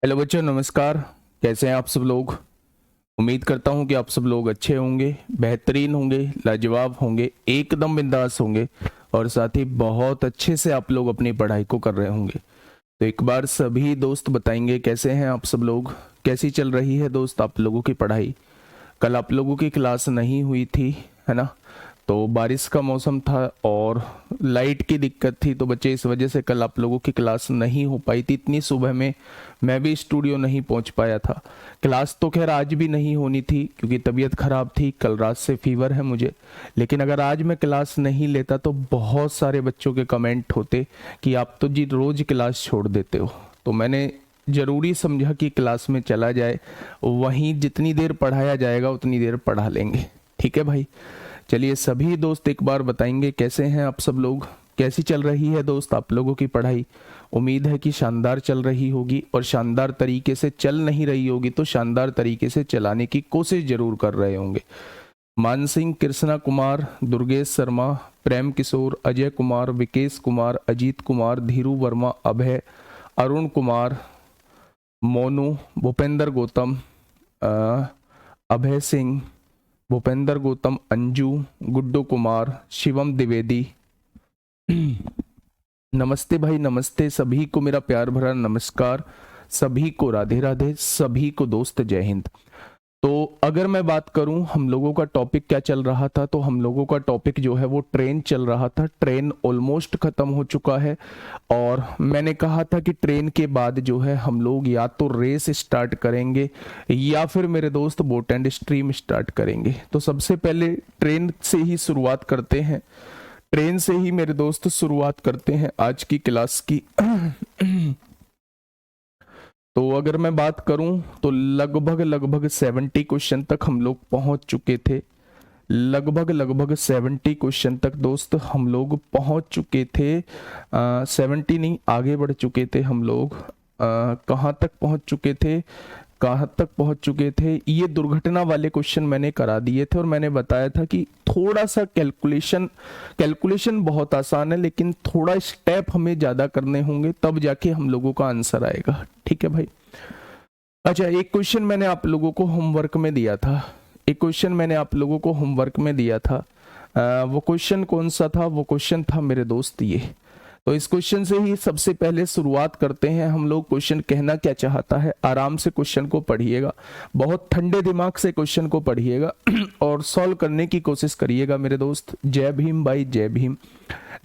Hello बच्चों, नमस्कार। कैसे हैं आप सब लोग? उम्मीद करता हूं कि आप सब लोग अच्छे होंगे, बेहतरीन होंगे, लाजवाब होंगे, एकदम बिंदास होंगे और साथ ही बहुत अच्छे से आप लोग अपनी पढ़ाई को कर रहे होंगे। तो एक बार सभी दोस्त बताएंगे कैसे हैं आप सब लोग, कैसी चल रही है दोस्त आप लोगों की पढ़ाई। कल आप लोगों की क्लास नहीं हुई थी, है ना? तो बारिश का मौसम था और लाइट की दिक्कत थी, तो बच्चे इस वजह से कल आप लोगों की क्लास नहीं हो पाई थी। इतनी सुबह में मैं भी स्टूडियो नहीं पहुंच पाया था। क्लास तो खैर आज भी नहीं होनी थी क्योंकि तबीयत खराब थी, कल रात से फीवर है मुझे। लेकिन अगर आज मैं क्लास नहीं लेता तो बहुत सारे बच्चों के कमेंट होते कि आप तो जी रोज क्लास छोड़ देते हो। तो मैंने जरूरी समझा कि क्लास में चला जाए, वहीं जितनी देर पढ़ाया जाएगा उतनी देर पढ़ा लेंगे। ठीक है भाई? चलिए सभी दोस्त एक बार बताएंगे कैसे हैं आप सब लोग, कैसी चल रही है दोस्त आप लोगों की पढ़ाई। उम्मीद है कि शानदार चल रही होगी, और शानदार तरीके से चल नहीं रही होगी तो शानदार तरीके से चलाने की कोशिश जरूर कर रहे होंगे। मान सिंह, कृष्णा कुमार, दुर्गेश शर्मा, प्रेम किशोर, अजय कुमार, विकेश कुमार, अजीत कुमार, धीरू वर्मा, अभय, अरुण कुमार, मोनू, भूपेंद्र गौतम, अभय सिंह, भूपेंद्र गौतम, अंजू, गुड्डू कुमार, शिवम द्विवेदी। नमस्ते भाई, नमस्ते सभी को, मेरा प्यार भरा नमस्कार। सभी को राधे राधे, सभी को दोस्त जय हिंद। तो अगर मैं बात करूं हम लोगों का टॉपिक क्या चल रहा था, तो हम लोगों का टॉपिक जो है वो ट्रेन चल रहा था। ट्रेन ऑलमोस्ट खत्म हो चुका है और मैंने कहा था कि ट्रेन के बाद जो है हम लोग या तो रेस स्टार्ट करेंगे या फिर मेरे दोस्त बोट एंड स्ट्रीम स्टार्ट करेंगे। तो सबसे पहले ट्रेन से ही शुरुआत करते हैं, ट्रेन से ही मेरे दोस्त शुरुआत करते हैं आज की क्लास की। तो अगर मैं बात करूं तो लगभग 70 क्वेश्चन तक हम लोग पहुंच चुके थे। लगभग 70 क्वेश्चन तक दोस्त हम लोग पहुंच चुके थे। 70 नहीं, आगे बढ़ चुके थे हम लोग। कहाँ तक पहुंच चुके थे, कहाँ तक पहुंच चुके थे? ये दुर्घटना वाले क्वेश्चन मैंने करा दिए थे और मैंने बताया था कि थोड़ा सा कैलकुलेशन बहुत आसान है, लेकिन थोड़ा स्टेप हमें ज्यादा करने होंगे तब जाके हम लोगों का आंसर आएगा। ठीक है भाई? अच्छा, एक क्वेश्चन मैंने आप लोगों को होमवर्क में दिया था, एक क्वेश्चन मैंने आप लोगों को होमवर्क में दिया था। वो क्वेश्चन कौन सा था? वो क्वेश्चन था मेरे दोस्त ये। तो इस क्वेश्चन से ही सबसे पहले शुरुआत करते हैं हम लोग। क्वेश्चन कहना क्या चाहता है, आराम से क्वेश्चन को पढ़िएगा, बहुत ठंडे दिमाग से क्वेश्चन को पढ़िएगा और सॉल्व करने की कोशिश करिएगा मेरे दोस्त। जय भीम भाई, जय भीम।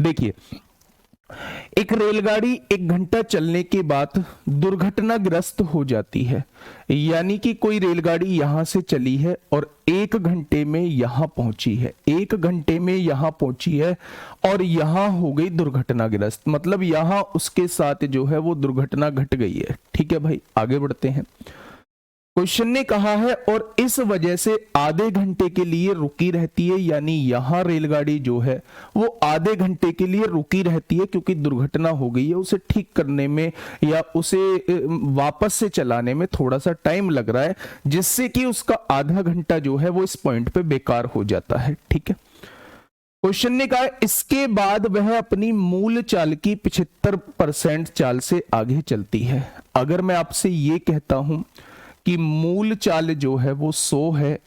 देखिए, एक रेलगाड़ी 1 घंटा चलने के बाद दुर्घटनाग्रस्त हो जाती है। यानी कि कोई रेलगाड़ी यहां से चली है और 1 घंटे में यहां पहुंची है, 1 घंटे में यहां पहुंची है और यहां हो गई दुर्घटनाग्रस्त, मतलब यहां उसके साथ जो है वो दुर्घटना घट गई है। ठीक है भाई, आगे बढ़ते हैं। क्वेश्चन ने कहा है और इस वजह से आधे घंटे के लिए रुकी रहती है, यानी यहां रेलगाड़ी जो है वो आधे घंटे के लिए रुकी रहती है क्योंकि दुर्घटना हो गई है। उसे ठीक करने में या उसे वापस से चलाने में थोड़ा सा टाइम लग रहा है, जिससे कि उसका आधा घंटा जो है वो इस पॉइंट पे बेकार हो जाता है। ठीक है? क्वेश्चन ने कहा इसके बाद वह अपनी मूल चाल की 75% चाल से आगे चलती है। अगर मैं आपसे ये कहता हूं कि मूल चाल जो है वो 100 है,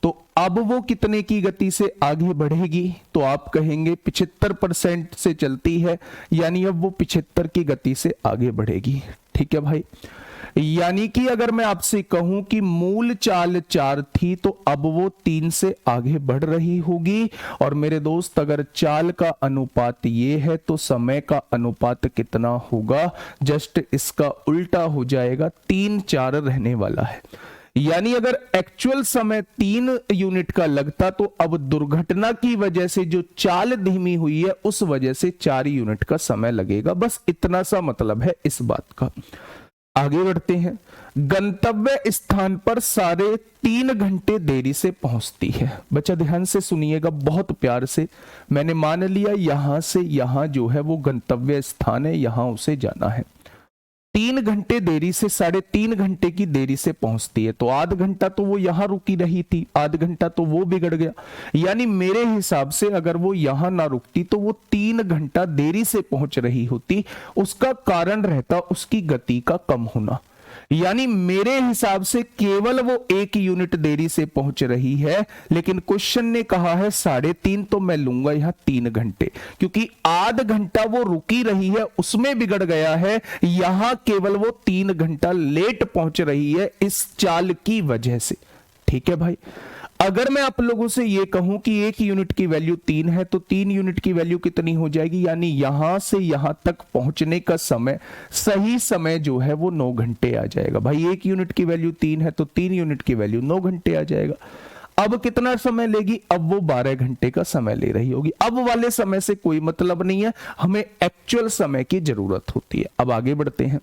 तो अब वो कितने की गति से आगे बढ़ेगी? तो आप कहेंगे 75% से चलती है, यानी अब वो 75 की गति से आगे बढ़ेगी। ठीक है भाई? यानी कि अगर मैं आपसे कहूं कि मूल चाल 4 थी तो अब वो 3 से आगे बढ़ रही होगी। और मेरे दोस्त, अगर चाल का अनुपात ये है तो समय का अनुपात कितना होगा? जस्ट इसका उल्टा हो जाएगा, 3-4 रहने वाला है। यानी अगर एक्चुअल समय 3 यूनिट का लगता तो अब दुर्घटना की वजह से जो चाल धीमी हुई है उस वजह से 4 यूनिट का समय लगेगा। बस इतना सा मतलब है इस बात का। आगे बढ़ते हैं। गंतव्य स्थान पर 3.5 घंटे देरी से पहुंचती है। बच्चा ध्यान से सुनिएगा, बहुत प्यार से। मैंने मान लिया यहां से यहां जो है वो गंतव्य स्थान है, यहां उसे जाना है। 3 घंटे देरी से 3.5 घंटे की देरी से पहुंचती है, तो आध घंटा तो वो यहां रुकी रही थी, आध घंटा तो वो बिगड़ गया। यानी मेरे हिसाब से अगर वो यहां ना रुकती तो वो 3 घंटा देरी से पहुंच रही होती। उसका कारण रहता उसकी गति का कम होना। यानी मेरे हिसाब से केवल वो 1 यूनिट देरी से पहुंच रही है, लेकिन क्वेश्चन ने कहा है 3.5, तो मैं लूंगा यहां 3 घंटे, क्योंकि आध घंटा वो रुकी रही है उसमें बिगड़ गया है, यहां केवल वो 3 घंटा लेट पहुंच रही है इस चाल की वजह से। ठीक है भाई, अगर मैं आप लोगों से यह कहूं कि 1 यूनिट की वैल्यू 3 है, तो 3 यूनिट की वैल्यू कितनी हो जाएगी, यानी यहां से यहां तक पहुंचने का समय, सही समय जो है वो 9 घंटे आ जाएगा। भाई 1 यूनिट की वैल्यू 3 है तो 3 यूनिट की वैल्यू 9 घंटे आ जाएगा। अब कितना समय लेगी, अब वो 12 घंटे का समय ले रही होगी। अब वाले समय से कोई मतलब नहीं है, हमें एक्चुअल समय की जरूरत होती है। अब आगे बढ़ते हैं।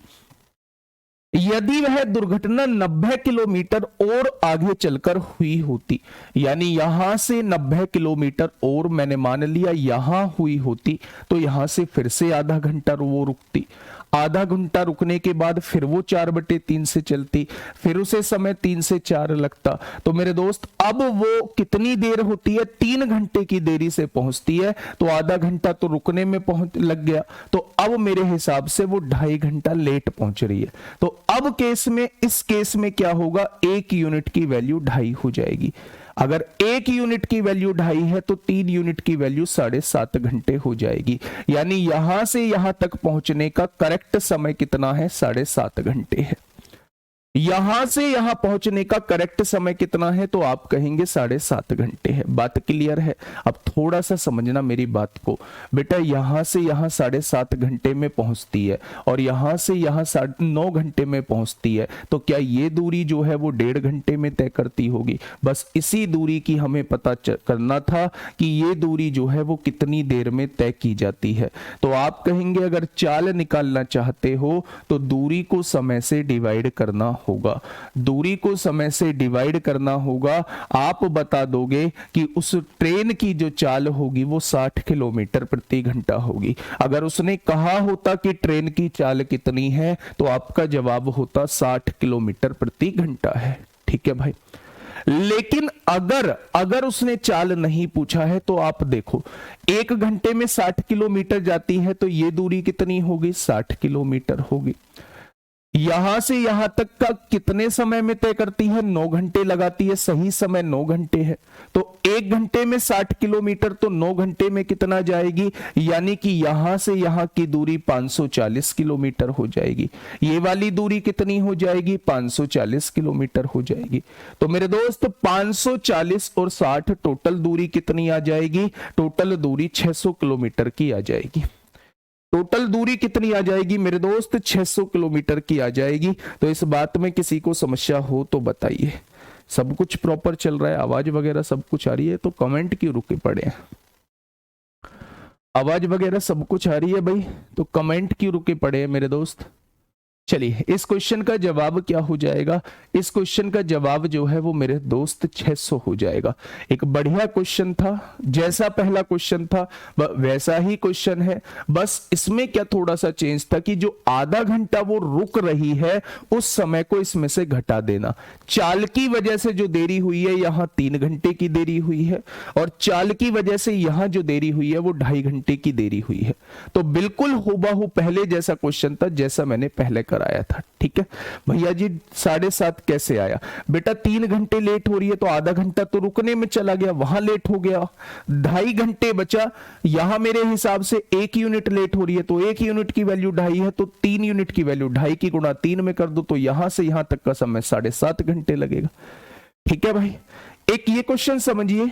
यदि वह दुर्घटना 90 किलोमीटर और आगे चलकर हुई होती, यानी यहां से 90 किलोमीटर और मैंने मान लिया यहां हुई होती, तो यहां से फिर से आधा घंटा वो रुकती, आधा घंटा रुकने के बाद फिर वो 4/3 से चलती, फिर उसे समय 3 से 4 लगता। तो मेरे दोस्त अब वो कितनी देर होती है, 3 घंटे की देरी से पहुंचती है, तो आधा घंटा तो रुकने में पहुंच लग गया, तो अब मेरे हिसाब से वो 2.5 घंटा लेट पहुंच रही है। तो अब केस में, इस केस में क्या होगा, 1 यूनिट की वैल्यू 2.5 हो जाएगी। अगर 1 यूनिट की वैल्यू 2.5 है तो 3 यूनिट की वैल्यू 7.5 घंटे हो जाएगी, यानी यहां से यहां तक पहुंचने का करेक्ट समय कितना है, 7.5 घंटे है। यहां से यहां पहुंचने का करेक्ट समय कितना है, तो आप कहेंगे 7.5 घंटे है। बात क्लियर है? अब थोड़ा सा समझना मेरी बात को बेटा, यहां से यहां 7.5 घंटे में पहुंचती है और यहां से यहां 9 घंटे में पहुंचती है, तो क्या ये दूरी जो है वो 1.5 घंटे में तय करती होगी? बस इसी दूरी की हमें पता करना था कि ये दूरी जो है वो कितनी देर में तय की जाती है। तो आप कहेंगे अगर चाल निकालना चाहते हो तो दूरी को समय से डिवाइड करना होगा, दूरी को समय से डिवाइड करना होगा। आप बता दोगे कि उस ट्रेन की जो चाल होगी वो 60 किलोमीटर प्रति घंटा होगी। अगर उसने कहा होता कि ट्रेन की चाल कितनी है, तो आपका जवाब होता 60 किलोमीटर प्रति घंटा है। ठीक है भाई, लेकिन अगर उसने चाल नहीं पूछा है, तो आप देखो 1 घंटे में 60 किलोमीटर जाती है, तो ये दूरी कितनी होगी, 60 किलोमीटर होगी। यहां से यहां तक का कितने समय में तय करती है, 9 घंटे लगाती है, सही समय 9 घंटे है। तो 1 घंटे में 60 किलोमीटर, तो 9 घंटे में कितना जाएगी, यानी कि यहां से यहां की दूरी 540 किलोमीटर हो जाएगी। ये वाली दूरी कितनी हो जाएगी, 540 किलोमीटर हो जाएगी। तो मेरे दोस्त 540 और 60 टोटल दूरी कितनी आ जाएगी, टोटल दूरी 600 किलोमीटर की आ जाएगी। टोटल दूरी कितनी आ जाएगी मेरे दोस्त, 600 किलोमीटर की आ जाएगी। तो इस बात में किसी को समस्या हो तो बताइए। सब कुछ प्रॉपर चल रहा है, आवाज वगैरह सब कुछ आ रही है, तो कमेंट क्यों रुके पड़े हैं? आवाज वगैरह सब कुछ आ रही है भाई, तो कमेंट क्यों रुके पड़े हैं मेरे दोस्त? चलिए, इस क्वेश्चन का जवाब क्या हो जाएगा, इस क्वेश्चन का जवाब जो है वो मेरे दोस्त 600 हो जाएगा। एक बढ़िया क्वेश्चन था, जैसा पहला क्वेश्चन था वैसा ही क्वेश्चन है, बस इसमें क्या थोड़ा सा चेंज था कि जो आधा घंटा वो रुक रही है उस समय को इसमें से घटा देना। चाल की वजह से जो देरी हुई है, यहां 3 घंटे की देरी हुई है, और चाल की वजह से यहां जो देरी हुई है वो 2.5 घंटे की देरी हुई है। तो बिल्कुल हुबहू पहले जैसा क्वेश्चन था जैसा मैंने पहले कराया था। ठीक है भैया जी, 7.5 कैसे आया बेटा, 3 घंटे लेट हो रही है तो आधा घंटा तो रुकने में चला गया, वहां लेट हो गया, 2.5 घंटे बचा। यहां मेरे हिसाब से 1 यूनिट लेट हो रही है, तो 1 यूनिट की वैल्यू 2.5 है, तो 3 यूनिट की वैल्यू 2.5 की गुणा 3 में कर दो, तो यहां से यहां तक का समय 7.5 घंटे लगेगा। ठीक है भाई, एक ये क्वेश्चन समझिए,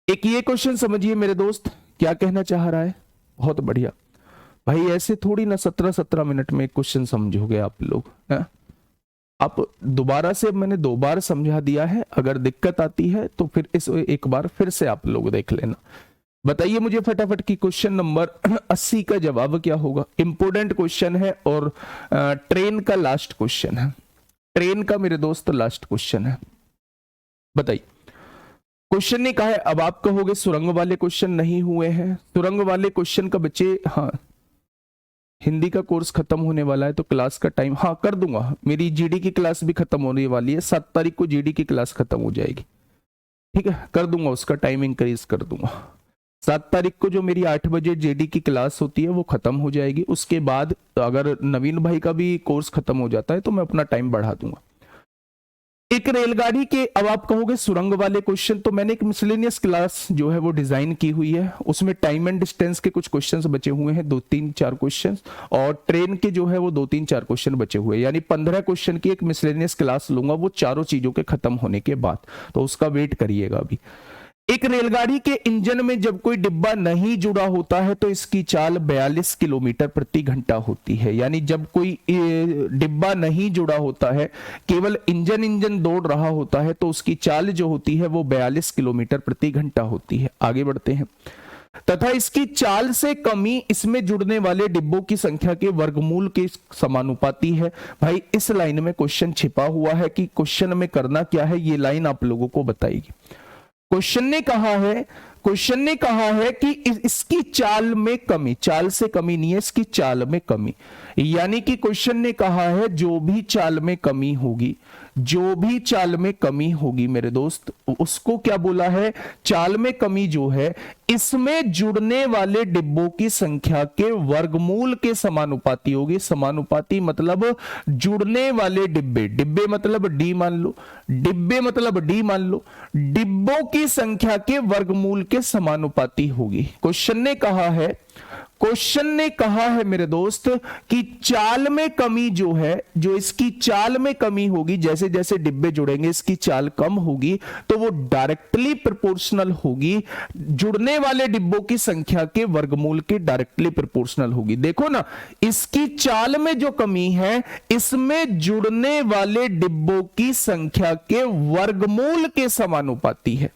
एक ये क्वेश्चन समझिए मेरे दोस्त क्या कहना चाह रहा है। बहुत बढ़िया भाई, ऐसे थोड़ी ना 17 मिनट में एक क्वेश्चन समझोगे आप लोग है? आप दोबारा से, मैंने 2 बार समझा दिया है, अगर दिक्कत आती है तो फिर इस एक बार फिर से आप लोग देख लेना। बताइए मुझे फटाफट कि क्वेश्चन नंबर 80 का जवाब क्या होगा। इंपोर्टेंट क्वेश्चन है और ट्रेन का लास्ट क्वेश्चन है, ट्रेन का मेरे दोस्त लास्ट क्वेश्चन है। बताइए, क्वेश्चन ने कहा है, अब आप कहोगे सुरंग वाले क्वेश्चन नहीं हुए हैं, सुरंग वाले क्वेश्चन का बच्चे, हाँ हिंदी का कोर्स खत्म होने वाला है तो क्लास का टाइम हाँ कर दूंगा, मेरी जीडी की क्लास भी खत्म होने वाली है, 7 तारीख को जीडी की क्लास खत्म हो जाएगी। ठीक है, कर दूंगा, उसका टाइम इंक्रीज कर दूंगा। 7 तारीख को जो मेरी 8 बजे जेडी की क्लास होती है वो खत्म हो जाएगी। उसके बाद अगर नवीन भाई का भी कोर्स खत्म हो जाता है तो मैं अपना टाइम बढ़ा दूंगा। एक रेलगाड़ी के, अब आप कहोगे सुरंग वाले क्वेश्चन, तो मैंने एक मिसलेनियस क्लास जो है वो डिजाइन की हुई है, उसमें टाइम एंड डिस्टेंस के कुछ क्वेश्चंस बचे हुए हैं, 2-3-4 क्वेश्चंस, और ट्रेन के जो है वो 2-3-4 क्वेश्चन बचे हुए हैं, यानी 15 क्वेश्चन की एक मिसलेनियस क्लास लूंगा, वो चारों चीजों के खत्म होने के बाद, तो उसका वेट करिएगा अभी। एक रेलगाड़ी के इंजन में जब कोई डिब्बा नहीं जुड़ा होता है तो इसकी चाल 42 किलोमीटर प्रति घंटा होती है। यानी जब कोई डिब्बा नहीं जुड़ा होता है, केवल इंजन दौड़ रहा होता है, तो उसकी चाल जो होती है वो 42 किलोमीटर प्रति घंटा होती है। आगे बढ़ते हैं। तथा इसकी चाल से कमी इसमें जुड़ने वाले डिब्बों की संख्या के वर्गमूल के समानुपाती है। भाई इस लाइन में क्वेश्चन छिपा हुआ है कि क्वेश्चन में करना क्या है, ये लाइन आप लोगों को बताएगी। क्वेश्चन ने कहा है कि इसकी चाल में कमी, चाल से कमी नहीं है, इसकी चाल में कमी, यानी कि क्वेश्चन ने कहा है जो भी चाल में कमी होगी, जो भी चाल में कमी होगी मेरे दोस्त, उसको क्या बोला है, चाल में कमी जो है इसमें जुड़ने वाले डिब्बों की संख्या के वर्गमूल के समानुपाती होगी। समानुपाती मतलब जुड़ने वाले डिब्बे, डिब्बे मतलब डी मान लो, डिब्बे मतलब डी मान लो, डिब्बों की संख्या के वर्गमूल के समानुपाती होगी। क्वेश्चन ने कहा है मेरे दोस्त कि चाल में कमी जो है, जो इसकी चाल में कमी होगी, जैसे जैसे डिब्बे जुड़ेंगे इसकी चाल कम होगी, तो वो डायरेक्टली प्रोपोर्शनल होगी जुड़ने वाले डिब्बों की संख्या के वर्गमूल के डायरेक्टली प्रोपोर्शनल होगी। देखो ना, इसकी चाल में जो कमी है इसमें जुड़ने वाले डिब्बों की संख्या के वर्गमूल के समानुपाती है।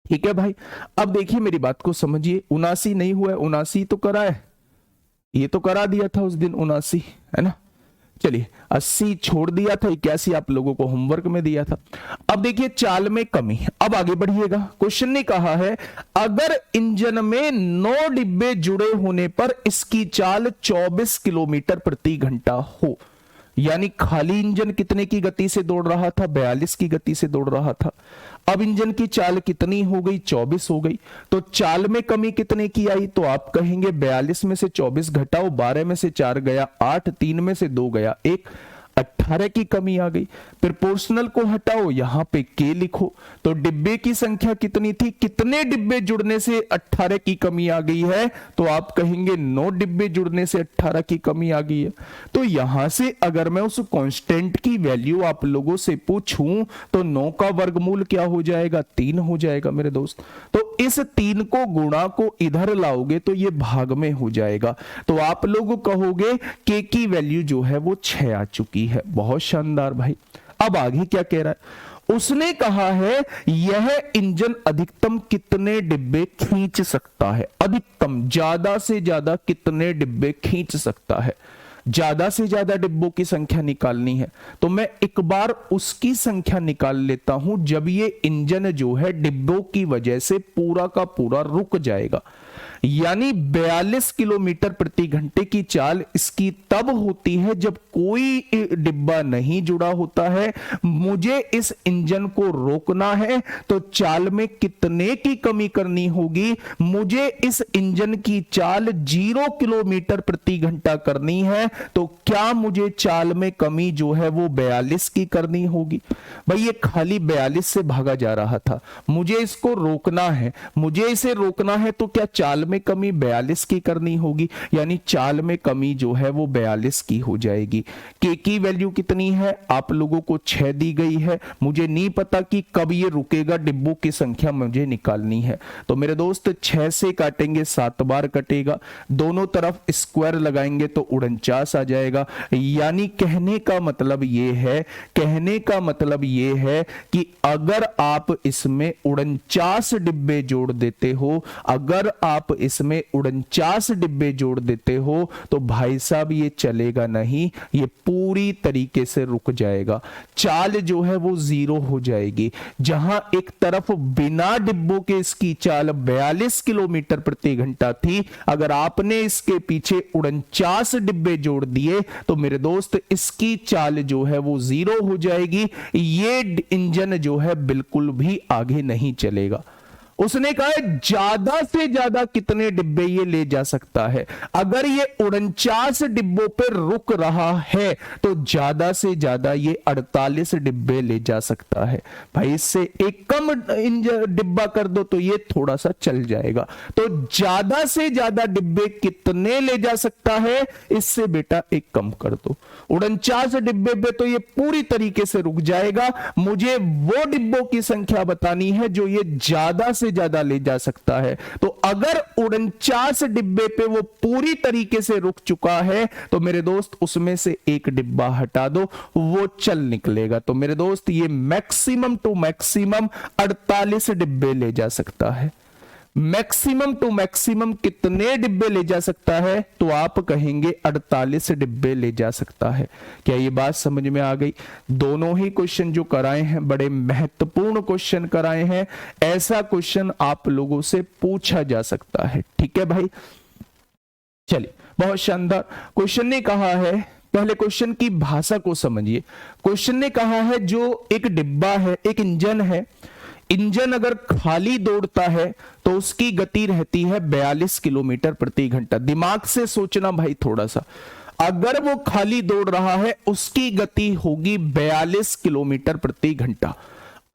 ठीक है भाई, अब देखिए मेरी बात को समझिए। 79 नहीं हुआ है, 79 तो करा है, ये तो करा दिया था उस दिन 79, है ना। चलिए 80 छोड़ दिया था, 81 आप लोगों को होमवर्क में दिया था। अब देखिए चाल में कमी, अब आगे बढ़िएगा। क्वेश्चन ने कहा है अगर इंजन में 9 डिब्बे जुड़े होने पर इसकी चाल 24 किलोमीटर प्रति घंटा हो, यानी खाली इंजन कितने की गति से दौड़ रहा था, 42 की गति से दौड़ रहा था। अब इंजन की चाल कितनी हो गई, 24 हो गई, तो चाल में कमी कितने की आई, तो आप कहेंगे 42 में से 24 घटाओ, 12 में से 4 गया 8, 3 में से 2 गया 1, 18 की कमी आ गई। प्रोपोर्शनल को हटाओ, यहां पे के लिखो, तो डिब्बे की संख्या कितनी थी, कितने डिब्बे जुड़ने से 18 की कमी आ गई है, तो आप कहेंगे 9 डिब्बे जुड़ने से 18 की कमी आ गई है। तो यहां से अगर मैं उस कांस्टेंट की वैल्यू आप लोगों से पूछूं तो 9 का वर्गमूल क्या हो जाएगा, 3 हो जाएगा मेरे दोस्त। तो इस 3 को गुणा को इधर लाओगे तो ये भाग में हो जाएगा, तो आप लोग कहोगे के की वैल्यू जो है वो 6 आ चुकी है। बहुत शानदार भाई। अब आगे क्या कह रहा है, उसने कहा है यह इंजन अधिकतम कितने डिब्बे खींच सकता है, अधिकतम ज्यादा से ज्यादा कितने डिब्बे खींच सकता है। ज्यादा से ज्यादा डिब्बों की संख्या निकालनी है तो मैं एक बार उसकी संख्या निकाल लेता हूं जब ये इंजन जो है डिब्बों की वजह से पूरा का पूरा रुक जाएगा। यानी 42 किलोमीटर प्रति घंटे की चाल इसकी तब होती है जब कोई डिब्बा नहीं जुड़ा होता है। मुझे इस इंजन को रोकना है तो चाल में कितने की कमी करनी होगी, मुझे इस इंजन की चाल 0 किलोमीटर प्रति घंटा करनी है, तो क्या मुझे चाल में कमी जो है वो 42 की करनी होगी। भाई ये खाली 42 से भागा जा रहा था, मुझे इसको रोकना है, मुझे इसे रोकना है, तो क्या चाल में कमी 42 की करनी होगी, यानी चाल में कमी जो है वो 42 की हो जाएगी। के की वैल्यू कितनी है, आप लोगों को 6 दी गई है, मुझे नहीं पता कि कब ये रुकेगा, डिब्बों की संख्या मुझे निकालनी है। तो मेरे दोस्त 6 से काटेंगे 7 बार कटेगा, दोनों तरफ स्क्वायर लगाएंगे तो 49 आ जाएगा। यानी कहने का मतलब ये है, कहने का मतलब ये है कि अगर आप इसमें 49 डिब्बे जोड़ देते हो, अगर आप इसमें 49 डिब्बे जोड़ देते हो तो भाई साहब ये चलेगा नहीं, ये पूरी तरीके से रुक जाएगा, चाल जो है वो 0 हो जाएगी। जहां एक तरफ बिना डिब्बों के इसकी चाल 42 किलोमीटर प्रति घंटा थी, अगर आपने इसके पीछे 49 डिब्बे जोड़ दिए तो मेरे दोस्त इसकी चाल जो है वो 0 हो जाएगी, ये इंजन जो है बिल्कुल भी आगे नहीं चलेगा। उसने कहा है ज्यादा से ज्यादा कितने डिब्बे ये ले जा सकता है। अगर ये 49 डिब्बों पे रुक रहा है तो ज्यादा से ज्यादा ये 48 डिब्बे ले जा सकता है। भाई इससे एक कम डिब्बा कर दो तो ये थोड़ा सा चल जाएगा। तो ज्यादा से ज्यादा डिब्बे कितने ले जा सकता है, इससे बेटा एक कम कर दो। 49 डिब्बे पे तो ये पूरी तरीके से रुक जाएगा। मुझे वो डिब्बों की संख्या बतानी है जो ये ज्यादा से ज्यादा ले जा सकता है। तो अगर 49 डिब्बे पे वो पूरी तरीके से रुक चुका है तो मेरे दोस्त उसमें से एक डिब्बा हटा दो, वो चल निकलेगा। तो मेरे दोस्त ये मैक्सिमम टू मैक्सिमम 48 डिब्बे ले जा सकता है। मैक्सिमम टू मैक्सिमम कितने डिब्बे ले जा सकता है, तो आप कहेंगे 48 डिब्बे ले जा सकता है। क्या ये बात समझ में आ गई? दोनों ही क्वेश्चन जो कराए हैं बड़े महत्वपूर्ण क्वेश्चन कराए हैं। ऐसा क्वेश्चन आप लोगों से पूछा जा सकता है। ठीक है भाई, चलिए बहुत शानदार। क्वेश्चन ने कहा है, पहले क्वेश्चन की भाषा को समझिए। क्वेश्चन ने कहा है जो एक डिब्बा है, एक इंजन है, इंजन अगर खाली दौड़ता है तो उसकी गति रहती है 42 किलोमीटर प्रति घंटा। दिमाग से सोचना भाई थोड़ा सा, अगर वो खाली दौड़ रहा है उसकी गति होगी 42 किलोमीटर प्रति घंटा।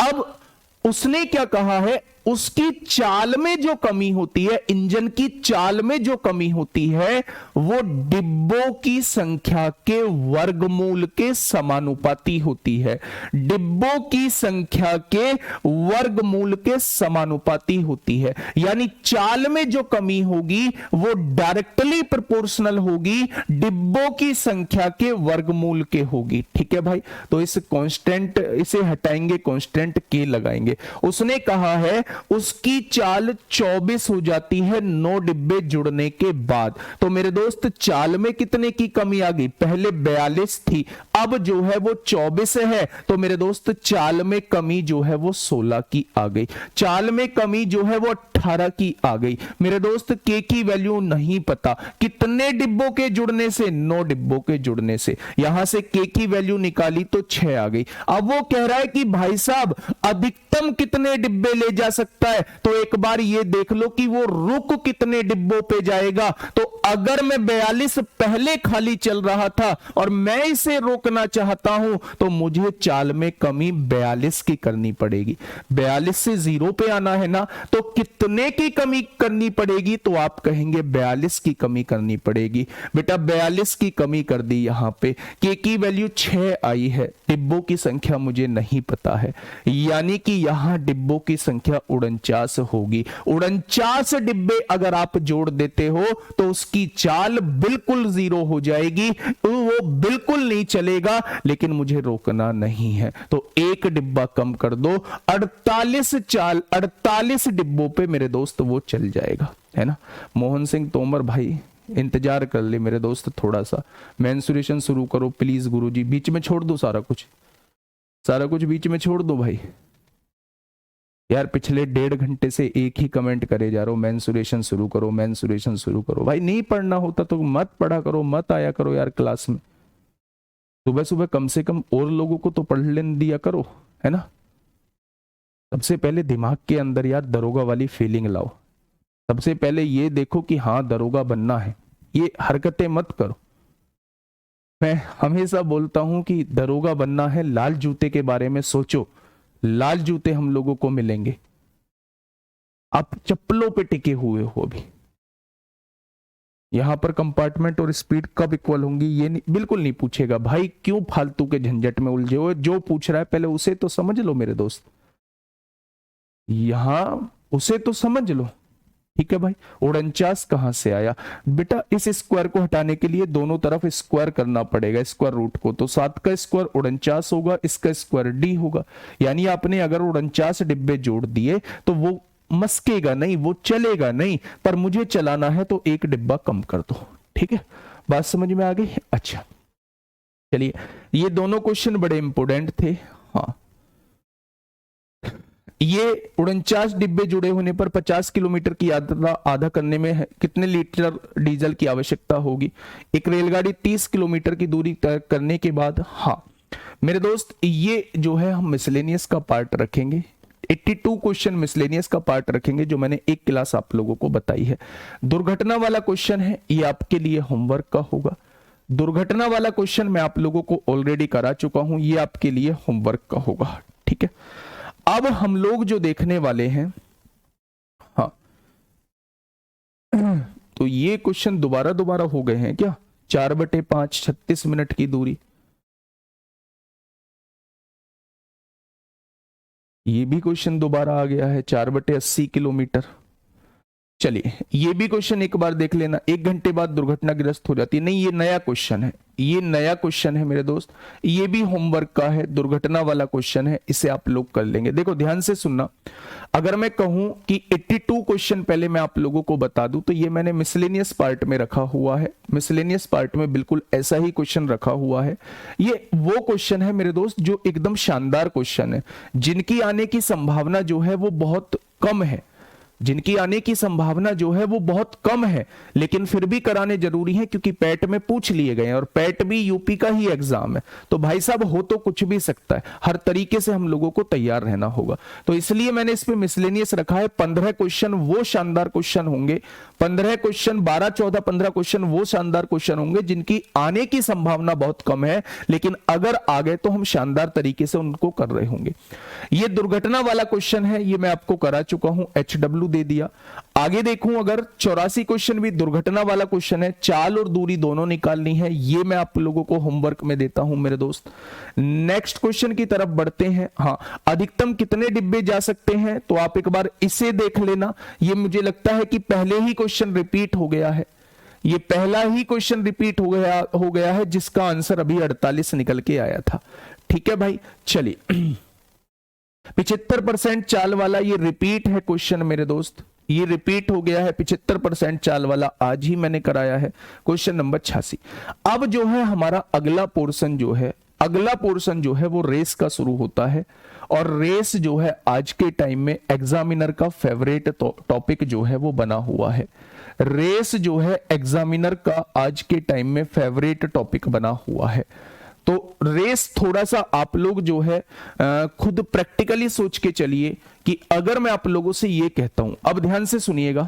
अब उसने क्या कहा है, उसकी चाल में जो कमी होती है, इंजन की चाल में जो कमी होती है वो डिब्बों की संख्या के वर्गमूल के समानुपाती होती है। डिब्बों की संख्या के वर्गमूल के समानुपाती होती है। यानी चाल में जो कमी होगी वो डायरेक्टली प्रोपोर्शनल होगी डिब्बों की संख्या के वर्गमूल के होगी। ठीक है भाई, तो इस कांस्टेंट, इसे हटाएंगे, कांस्टेंट के लगाएंगे। उसने कहा है उसकी चाल 24 हो जाती है 9 डिब्बे जुड़ने के बाद। तो मेरे दोस्त चाल में कितने की कमी आ गई, पहले 42 थी, अब जो है वो 24 है। तो मेरे दोस्त चाल में कमी जो है वो 16 की आ गई। चाल में कमी जो है वो 18 की आ गई। मेरे दोस्त के की वैल्यू नहीं पता, कितने डिब्बों के जुड़ने से, 9 डिब्बों के जुड़ने से। यहां से के की वैल्यू निकाली तो 6 आ गई। अब वो कह रहा है कि भाई साहब अधिकतम कितने डिब्बे ले जा सकता है, तो एक बार ये देख लो कि वो रुक कितने डिब्बों पे जाएगा। तो अगर मैं 42 पहले खाली चल रहा था और मैं इसे रोकना चाहता हूं तो मुझे चाल में कमी 42 की करनी पड़ेगी। 42 से 0 पे आना है ना, तो कितने की कमी करनी पड़ेगी, तो आप कहेंगे 42 की कमी करनी पड़ेगी। बेटा 42 की कमी कर दी, यहां पे के की वैल्यू 6 आई है, डिब्बों की संख्या मुझे नहीं पता है, यानी कि यहां डिब्बों की संख्या 49 होगी। 49 डिब्बे अगर आप जोड़ देते हो तो उसकी चाल बिल्कुल 0 हो जाएगी, तो वो बिल्कुल नहीं चलेगा, लेकिन मुझे रोकना नहीं है। तो एक डिब्बा कम कर दो, 48 डिब्बों पे मेरे दोस्त वो चल जाएगा, है ना। मोहन सिंह तोमर भाई इंतजार कर ले मेरे दोस्त, थोड़ा सा मेंसुरेशन शुरू करो प्लीज गुरुजी। बीच में छोड़ दो सारा कुछ बीच में छोड़ दो भाई। यार पिछले 1.5 घंटे से एक ही कमेंट करे जा रहे हो, मेंसुरेशन शुरू करो, मेंसुरेशन शुरू करो। भाई नहीं पढ़ना होता तो मत पढ़ा करो, मत आया करो यार क्लास में। सुबह सुबह कम से कम और लोगों को तो पढ़ लेने दिया करो, है ना। सबसे पहले दिमाग के अंदर यार दरोगा वाली फीलिंग लाओ। सबसे पहले ये देखो कि हाँ दरोगा बनना है, ये हरकतें मत करो। मैं हमेशा बोलता हूं कि दरोगा बनना है, लाल जूते के बारे में सोचो। लाल जूते हम लोगों को मिलेंगे, आप चप्पलों पे टिके हुए हो। अभी यहां पर कंपार्टमेंट और स्पीड कब इक्वल होंगी ये बिल्कुल नहीं पूछेगा भाई। क्यों फालतू के झंझट में उलझे हो, जो पूछ रहा है पहले उसे तो समझ लो मेरे दोस्त, यहां उसे तो समझ लो। ठीक है भाई, 49 कहां से आया बेटा, इस स्क्वायर को हटाने के लिए दोनों तरफ स्क्वायर करना पड़ेगा, स्क्वायर रूट को। तो 7 का स्क्वायर 49 होगा, इसका स्क्वायर डी होगा। यानी आपने अगर 49 डिब्बे जोड़ दिए तो वो मस्केगा नहीं, वो चलेगा नहीं, पर मुझे चलाना है तो एक डिब्बा कम कर दो। ठीक है, बात समझ में आ गई। अच्छा चलिए, ये दोनों क्वेश्चन बड़े इंपोर्टेंट थे। हाँ, ये 49 डिब्बे जुड़े होने पर 50 किलोमीटर की यात्रा आधा करने में कितने लीटर डीजल की आवश्यकता होगी। एक रेलगाड़ी 30 किलोमीटर की दूरी तय करने के बाद, हाँ मेरे दोस्त ये जो है हम मिसलेनियस का पार्ट रखेंगे, 82 क्वेश्चन मिसलेनियस का पार्ट रखेंगे जो मैंने एक क्लास आप लोगों को बताई है। दुर्घटना वाला क्वेश्चन है, ये आपके लिए होमवर्क का होगा। दुर्घटना वाला क्वेश्चन मैं आप लोगों को ऑलरेडी करा चुका हूं, ये आपके लिए होमवर्क का होगा। ठीक है, अब हम लोग जो देखने वाले हैं, हाँ तो ये क्वेश्चन दोबारा दोबारा हो गए हैं क्या? 4/5 36 मिनट की दूरी, ये भी क्वेश्चन दोबारा आ गया है। 4/80 किलोमीटर। चलिए ये भी क्वेश्चन एक बार देख लेना। 1 घंटे बाद दुर्घटनाग्रस्त हो जाती है, नहीं ये नया क्वेश्चन है, ये नया क्वेश्चन है मेरे दोस्त, ये भी होमवर्क का है, दुर्घटना वाला क्वेश्चन है, इसे आप लोग कर लेंगे। देखो ध्यान से सुनना, अगर मैं कहूं कि 82 क्वेश्चन पहले मैं आप लोगों को बता दूं तो ये मैंने मिसलेनियस पार्ट में रखा हुआ है। मिसलेनियस पार्ट में बिल्कुल ऐसा ही क्वेश्चन रखा हुआ है। ये वो क्वेश्चन है मेरे दोस्त जो एकदम शानदार क्वेश्चन है, जिनकी आने की संभावना जो है वो बहुत कम है, जिनकी आने की संभावना जो है वो बहुत कम है, लेकिन फिर भी कराने जरूरी है क्योंकि पैट में पूछ लिए गए हैं और पैट भी यूपी का ही एग्जाम है। तो भाई साहब हो तो कुछ भी सकता है, हर तरीके से हम लोगों को तैयार रहना होगा। तो इसलिए मैंने इस पे मिसलेनियस रखा है। 15 क्वेश्चन वो शानदार क्वेश्चन होंगे, 15 क्वेश्चन 12 14 15 क्वेश्चन वो शानदार क्वेश्चन होंगे जिनकी आने की संभावना बहुत कम है, लेकिन अगर आ गए तो हम शानदार तरीके से उनको कर रहे होंगे। ये दुर्घटना वाला क्वेश्चन है, ये मैं आपको करा चुका हूं, HW दे दिया। आगे देखूं अगर 84 क्वेश्चन भी दुर्घटना वाला क्वेश्चन है, चाल और दूरी दोनों निकालनी है, ये मैं आप लोगों को होमवर्क में देता हूं मेरे दोस्त। नेक्स्ट क्वेश्चन की तरफ बढ़ते हैं। हाँ, अधिकतम कितने डिब्बे जा सकते हैं, तो आप एक बार इसे देख लेना। ये मुझे लगता है कि पहले ही क्वेश्चन रिपीट हो गया है, ये पहला ही क्वेश्चन रिपीट हो गया है जिसका आंसर अभी 48 निकल के आया था। ठीक है भाई, चलिए 75% चाल वाला ये रिपीट है क्वेश्चन मेरे दोस्त, ये रिपीट हो गया है 75% चाल वाला, आज ही मैंने कराया है, क्वेश्चन नंबर 86। अब जो है हमारा अगला पोर्शन जो है, अगला पोर्शन जो है वो रेस का शुरू होता है। और रेस जो है आज के टाइम में एग्जामिनर का फेवरेट टॉपिक जो है वो बना हुआ है। रेस जो है एग्जामिनर का आज के टाइम में फेवरेट टॉपिक बना हुआ है। तो रेस थोड़ा सा आप लोग जो है खुद प्रैक्टिकली सोच के चलिए कि अगर मैं आप लोगों से ये कहता हूं, अब ध्यान से सुनिएगा,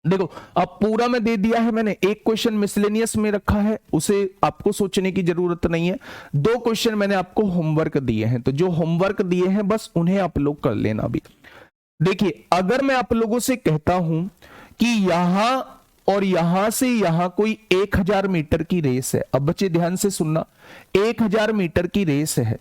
देखो अब पूरा मैं दे दिया है मैंने, एक क्वेश्चन मिसलेनियस में रखा है, उसे आपको सोचने की जरूरत नहीं है। 2 क्वेश्चन मैंने आपको होमवर्क दिए हैं, तो जो होमवर्क दिए हैं बस उन्हें आप लोग कर लेना भी। देखिए अगर मैं आप लोगों से कहता हूं कि यहां और यहां से यहां कोई 1000 मीटर की रेस है, अब बच्चे ध्यान से सुनना, 1000 मीटर की रेस है,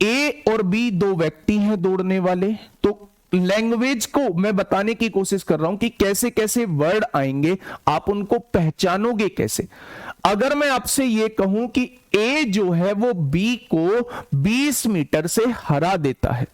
ए और बी 2 व्यक्ति हैं दौड़ने वाले। तो लैंग्वेज को मैं बताने की कोशिश कर रहा हूं कि कैसे कैसे वर्ड आएंगे, आप उनको पहचानोगे कैसे। अगर मैं आपसे यह कहूं कि ए जो है वो बी को 20 मीटर से हरा देता है,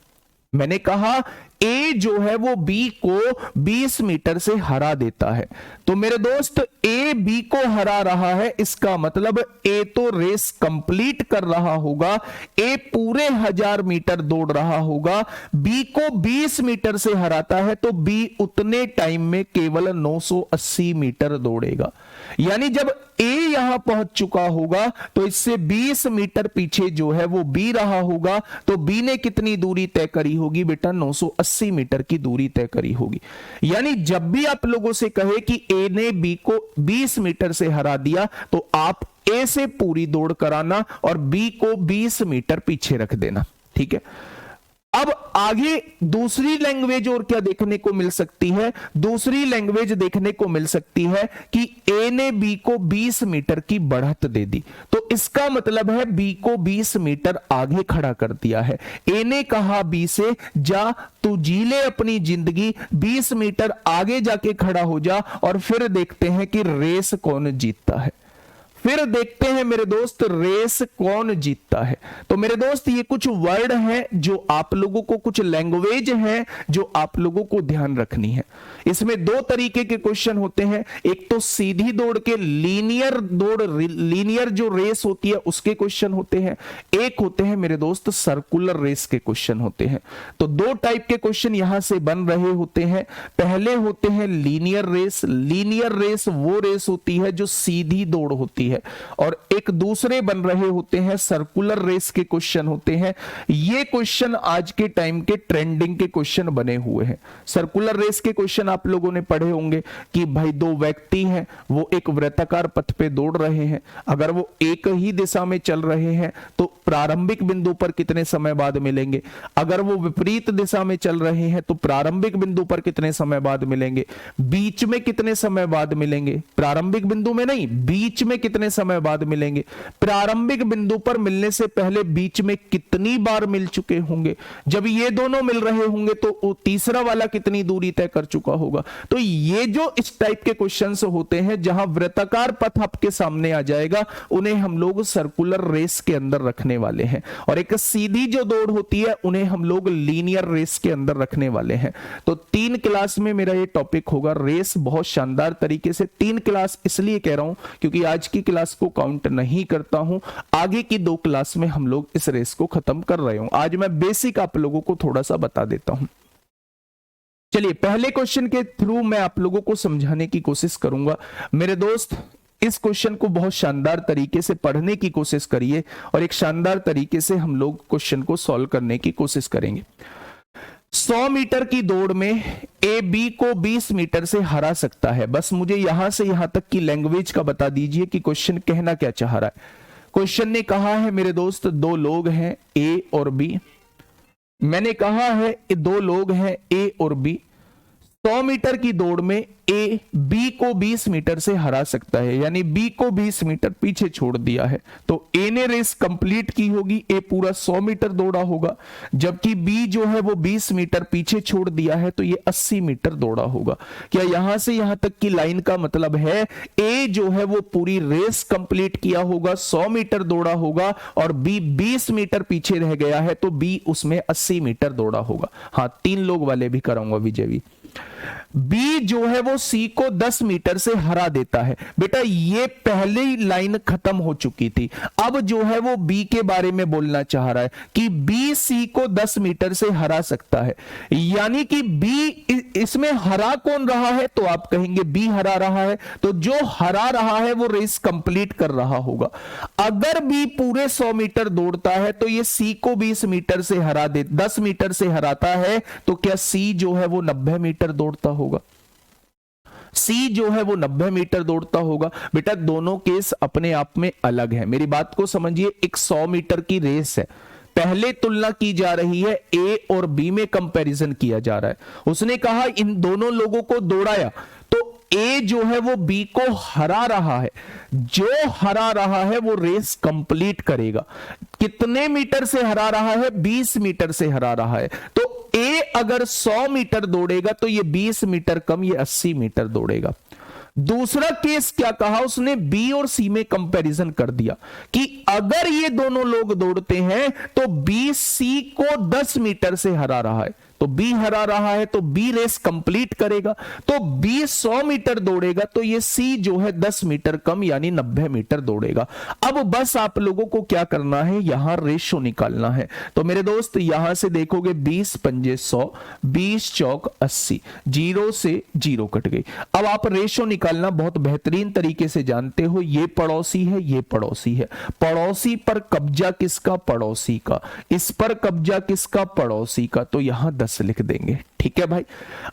मैंने कहा ए जो है वो बी को 20 मीटर से हरा देता है, तो मेरे दोस्त ए बी को हरा रहा है, इसका मतलब ए तो रेस कंप्लीट कर रहा होगा, ए पूरे 1000 मीटर दौड़ रहा होगा, बी को 20 मीटर से हराता है तो बी उतने टाइम में केवल 980 मीटर दौड़ेगा। यानी जब ए यहां पहुंच चुका होगा तो इससे 20 मीटर पीछे जो है वो बी रहा होगा, तो बी ने कितनी दूरी तय करी होगी बेटा, 980 मीटर की दूरी तय करी होगी। यानी जब भी आप लोगों से कहे कि ए ने बी को 20 मीटर से हरा दिया तो आप ए से पूरी दौड़ कराना और बी को 20 मीटर पीछे रख देना। ठीक है, अब आगे दूसरी लैंग्वेज और क्या देखने को मिल सकती है, दूसरी लैंग्वेज देखने को मिल सकती है कि ए ने बी को 20 मीटर की बढ़त दे दी, तो इसका मतलब है बी को 20 मीटर आगे खड़ा कर दिया है। ए ने कहा बी से जा तू जी ले अपनी जिंदगी, 20 मीटर आगे जाके खड़ा हो जा और फिर देखते हैं कि रेस कौन जीतता है, फिर देखते हैं मेरे दोस्त रेस कौन जीतता है। तो मेरे दोस्त ये कुछ वर्ड हैं जो आप लोगों को, कुछ लैंग्वेज है जो आप लोगों को ध्यान रखनी है। इसमें दो तरीके के क्वेश्चन होते हैं, एक तो सीधी दौड़ के लीनियर जो रेस होती है उसके क्वेश्चन होते हैं, एक होते हैं मेरे दोस्त सर्कुलर रेस के क्वेश्चन होते हैं। तो दो टाइप के क्वेश्चन यहां से बन रहे होते हैं। पहले होते हैं लीनियर रेस। लीनियर रेस वो रेस होती है जो सीधी दौड़ होती है, और एक दूसरे बन रहे होते हैं सर्कुलर रेस के क्वेश्चन होते हैं। ये क्वेश्चन आज के टाइम के ट्रेंडिंग के क्वेश्चन बने हुए हैं। सर्कुलर रेस के क्वेश्चन आप लोगों ने पढ़े होंगे कि भाई दो व्यक्ति हैं, वो एक वृत्ताकार पथ पे दौड़ रहे हैं, अगर वो एक ही दिशा में चल रहे हैं तो प्रारंभिक बिंदु पर कितने समय बाद मिलेंगे, अगर वो विपरीत दिशा में चल रहे हैं तो प्रारंभिक बिंदु पर कितने समय बाद मिलेंगे, बीच में कितने समय बाद मिलेंगे, प्रारंभिक बिंदु में नहीं, बीच में कितने समय बाद मिलेंगे, प्रारंभिक बिंदु पर मिलने से पहले बीच में कितनी बार मिल चुके होंगे, जब ये दोनों मिल रहे होंगे तो तीसरा वाला कितनी दूरी तय कर चुका होगा। तो ये जो इस टाइप के क्वेश्चंस होते हैं जहां वृत्ताकार पथ आपके सामने आ जाएगा, उन्हें हम लोग सर्कुलर रेस के अंदर रखने वाले हैं, और एक सीधी जो दौड़ होती है उन्हें हम लोग लीनियर रेस के अंदर रखने वाले हैं। तो 3 क्लास में मेरा ये टॉपिक होगा रेस, बहुत शानदार तरीके से। 3 क्लास इसलिए कह रहा हूं क्योंकि आज की क्लास को काउंट नहीं करता हूं, आगे की 2 क्लास में हम लोग इस रेस को खत्म कर रहे हूं। आज मैं बेसिक आप लोगों को थोड़ा सा बता देता हूं। चलिए पहले क्वेश्चन के थ्रू मैं आप लोगों को समझाने की कोशिश करूंगा। मेरे दोस्त इस क्वेश्चन को बहुत शानदार तरीके से पढ़ने की कोशिश करिए, और एक शानदार तरीके से हम लोग क्वेश्चन को सॉल्व करने की कोशिश करेंगे। 100 मीटर की दौड़ में ए बी को 20 मीटर से हरा सकता है। बस मुझे यहां से यहां तक की लैंग्वेज का बता दीजिए कि क्वेश्चन कहना क्या चाह रहा है। क्वेश्चन ने कहा है मेरे दोस्त, दो लोग हैं ए और बी। मैंने कहा है 2 लोग हैं ए और बी। 100 मीटर की दौड़ में ए बी को 20 मीटर से हरा सकता है, यानी बी को 20 मीटर पीछे छोड़ दिया है। तो ए ने रेस कंप्लीट की होगी, ए पूरा 100 मीटर दौड़ा होगा, जबकि बी जो है वो 20 मीटर पीछे छोड़ दिया है, तो ये 80 मीटर दौड़ा होगा। क्या यहां से यहां तक की लाइन का मतलब है ए जो है वो पूरी रेस कंप्लीट किया होगा, 100 मीटर दौड़ा होगा, और बी 20 मीटर पीछे रह गया है, तो बी उसमें 80 मीटर दौड़ा होगा। हाँ, 3 लोग वाले भी कराऊंगा विजय भी। बी जो है वो सी को 10 मीटर से हरा देता है। बेटा ये पहली लाइन खत्म हो चुकी थी, अब जो है वो बी के बारे में बोलना चाह रहा है कि बी सी को 10 मीटर से हरा सकता है, यानी कि बी इसमें हरा कौन रहा है, तो आप कहेंगे बी हरा रहा है। तो जो हरा रहा है वो रेस कंप्लीट कर रहा होगा। अगर बी पूरे 100 मीटर दौड़ता है तो ये सी को 20 मीटर से हरा दे, 10 मीटर से हराता है, तो क्या सी जो है वो 90 मीटर दौड़ता होगा? सी जो है वो 90 मीटर दौड़ता होगा। बेटा दोनों केस अपने आप में अलग है, मेरी बात को समझिए। एक 100 मीटर की रेस है, पहले तुलना की जा रही है, ए और बी में कंपैरिजन किया जा रहा है। उसने कहा इन दोनों लोगों को दौड़ाया, तो ए जो है वो बी को हरा रहा है, जो हरा रहा है वो रेस कंप्लीट करेगा। कितने मीटर से हरा रहा है? 20 मीटर से हरा रहा है। तो ए अगर 100 मीटर दौड़ेगा तो ये 20 मीटर कम, ये 80 मीटर दौड़ेगा। दूसरा केस क्या कहा उसने? बी और सी में कंपैरिजन कर दिया कि अगर ये दोनों लोग दौड़ते हैं तो बी सी को 10 मीटर से हरा रहा है, तो बी हरा रहा है, तो बी रेस कंप्लीट करेगा। तो बी 100 मीटर दौड़ेगा, तो ये सी जो है 10 मीटर कम यानी 90 मीटर दौड़ेगा। अब बस आप लोगों को क्या करना है, यहां रेशो निकालना है। तो मेरे दोस्त यहां से देखोगे 20 पंजे 100, 20 चौक 80, 0 से 0 कट गई। अब आप रेशो निकालना बहुत बेहतरीन तरीके से जानते हो। ये पड़ोसी है, ये पड़ोसी है। पड़ोसी पर कब्जा किसका? पड़ोसी का। इस पर कब्जा किसका? पड़ोसी का। तो यहां 10 लिख देंगे। ठीक है भाई।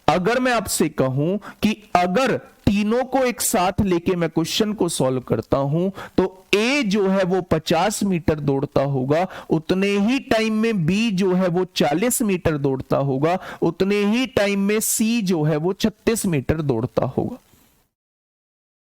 अगर मैं आपसे कहूं कि अगर तीनों को एक साथ लेके मैं क्वेश्चन को सॉल्व करता हूं तो ए जो है वो 50 मीटर दौड़ता होगा, उतने ही टाइम में बी जो है वो 40 मीटर दौड़ता होगा, उतने ही टाइम में सी जो है वो 36 मीटर दौड़ता होगा।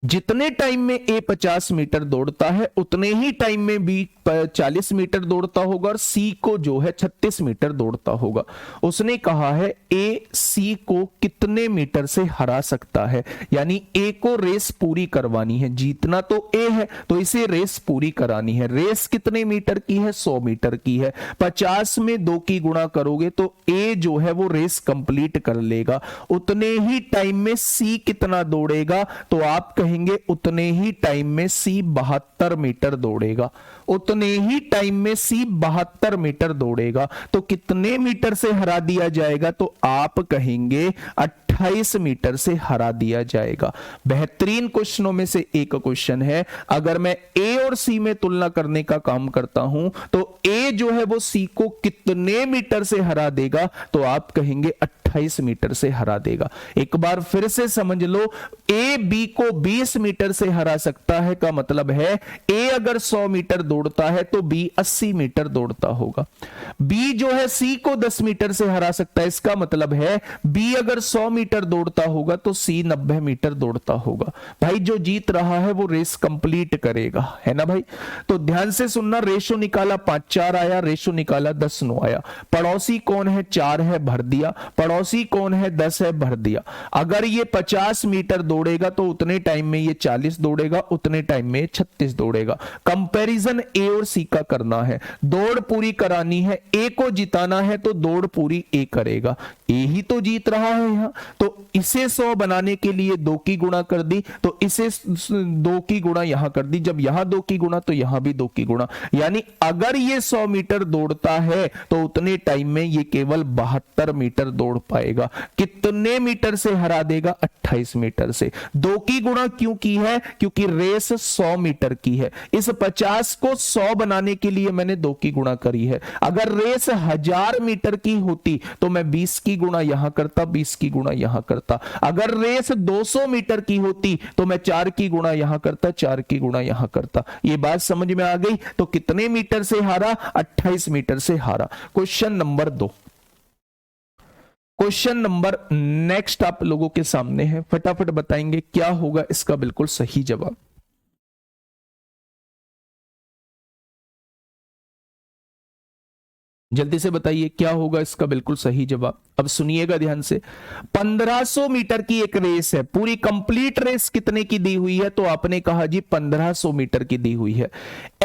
जितने टाइम में ए 50 मीटर दौड़ता है उतने ही टाइम में बी 40 मीटर दौड़ता होगा और सी को जो है 36 मीटर दौड़ता होगा। उसने कहा है ए सी को कितने मीटर से हरा सकता है, यानी ए को रेस पूरी करवानी है, जीतना तो ए है तो इसे रेस पूरी करानी है। रेस कितने मीटर की है, 100 मीटर की है। 50 में 2 की गुणा करोगे तो ए जो है वो रेस कंप्लीट कर लेगा। उतने ही टाइम में सी कितना दौड़ेगा, तो आप कहेंगे उतने ही टाइम में सी 72 मीटर दौड़ेगा। उतने ही टाइम में सी 72 मीटर दौड़ेगा। तो कितने मीटर से हरा दिया जाएगा, तो आप कहेंगे 28 मीटर से हरा दिया जाएगा। बेहतरीन क्वेश्चनों में से एक क्वेश्चन है। अगर मैं ए और सी में तुलना करने का काम करता हूं तो ए जो है वो सी को कितने मीटर से हरा देगा, तो आप कहेंगे 28 मीटर से हरा देगा। एक बार फिर से समझ लो, ए बी को 20 मीटर से हरा सकता है का मतलब है ए अगर 100 मीटर दौड़ता है तो बी 80 मीटर दौड़ता होगा। बी जो है सी को 10 मीटर से हरा सकता है, इसका मतलब है बी अगर 100 मीटर दौड़ता होगा तो सी 90 मीटर दौड़ता होगा। भाई जो जीत रहा है वो रेस कंप्लीट करेगा, है ना भाई। तो ध्यान से सुनना, रेशो निकाला 5-4 आया, रेशो निकाला 10-9 आया। पड़ोसी कौन है, 4 है, भर दिया। पड़ोसी कौन है, 10 है, भर दिया। अगर ये 50 मीटर दौड़ेगा तो उतने टाइम में ये 40 दौड़ेगा, उतने टाइम में 36 दौड़ेगा। कंपैरिजन ए और सी का करना है, दौड़ पूरी करानी है, ए को जिताना है तो दौड़ पूरी ए करेगा। ए ही तो जीत रहा है यहां, तो इसे 100 बनाने के लिए 2 की गुणा कर दी, तो इसे 2 की गुणा यहां कर दी। जब यहां 2 की गुणा तो यहां भी 2 की गुणा, यानी अगर ये 100 मीटर दौड़ता है तो उतने टाइम में ये केवल 72 मीटर दौड़ पाएगा। कितने मीटर से हरा देगा, 28 मीटर से। 2 की गुणा क्यों की है, क्योंकि रेस 100 मीटर की है। इस 50 को 100 बनाने के लिए मैंने 2 की गुणा करी है। अगर रेस 1000 मीटर की होती तो मैं 20 की गुणा यहां करता, 20 की गुणा यहां करता। अगर रेस 200 मीटर की होती तो मैं 4 की गुणा यहां करता, 4 की गुणा यहां करता। ये बात समझ में आ गई। तो कितने मीटर से हारा, 28 मीटर से हारा। Question number 2। Question number next आप लोगों के सामने है, फटाफट बताएंगे क्या होगा इसका बिल्कुल सही जवाब। जल्दी से बताइए क्या होगा इसका बिल्कुल सही जवाब। अब सुनिएगा ध्यान से, 1500 मीटर की एक रेस है। पूरी कंप्लीट रेस कितने की दी हुई है, तो आपने कहा जी 1500 मीटर की दी हुई है।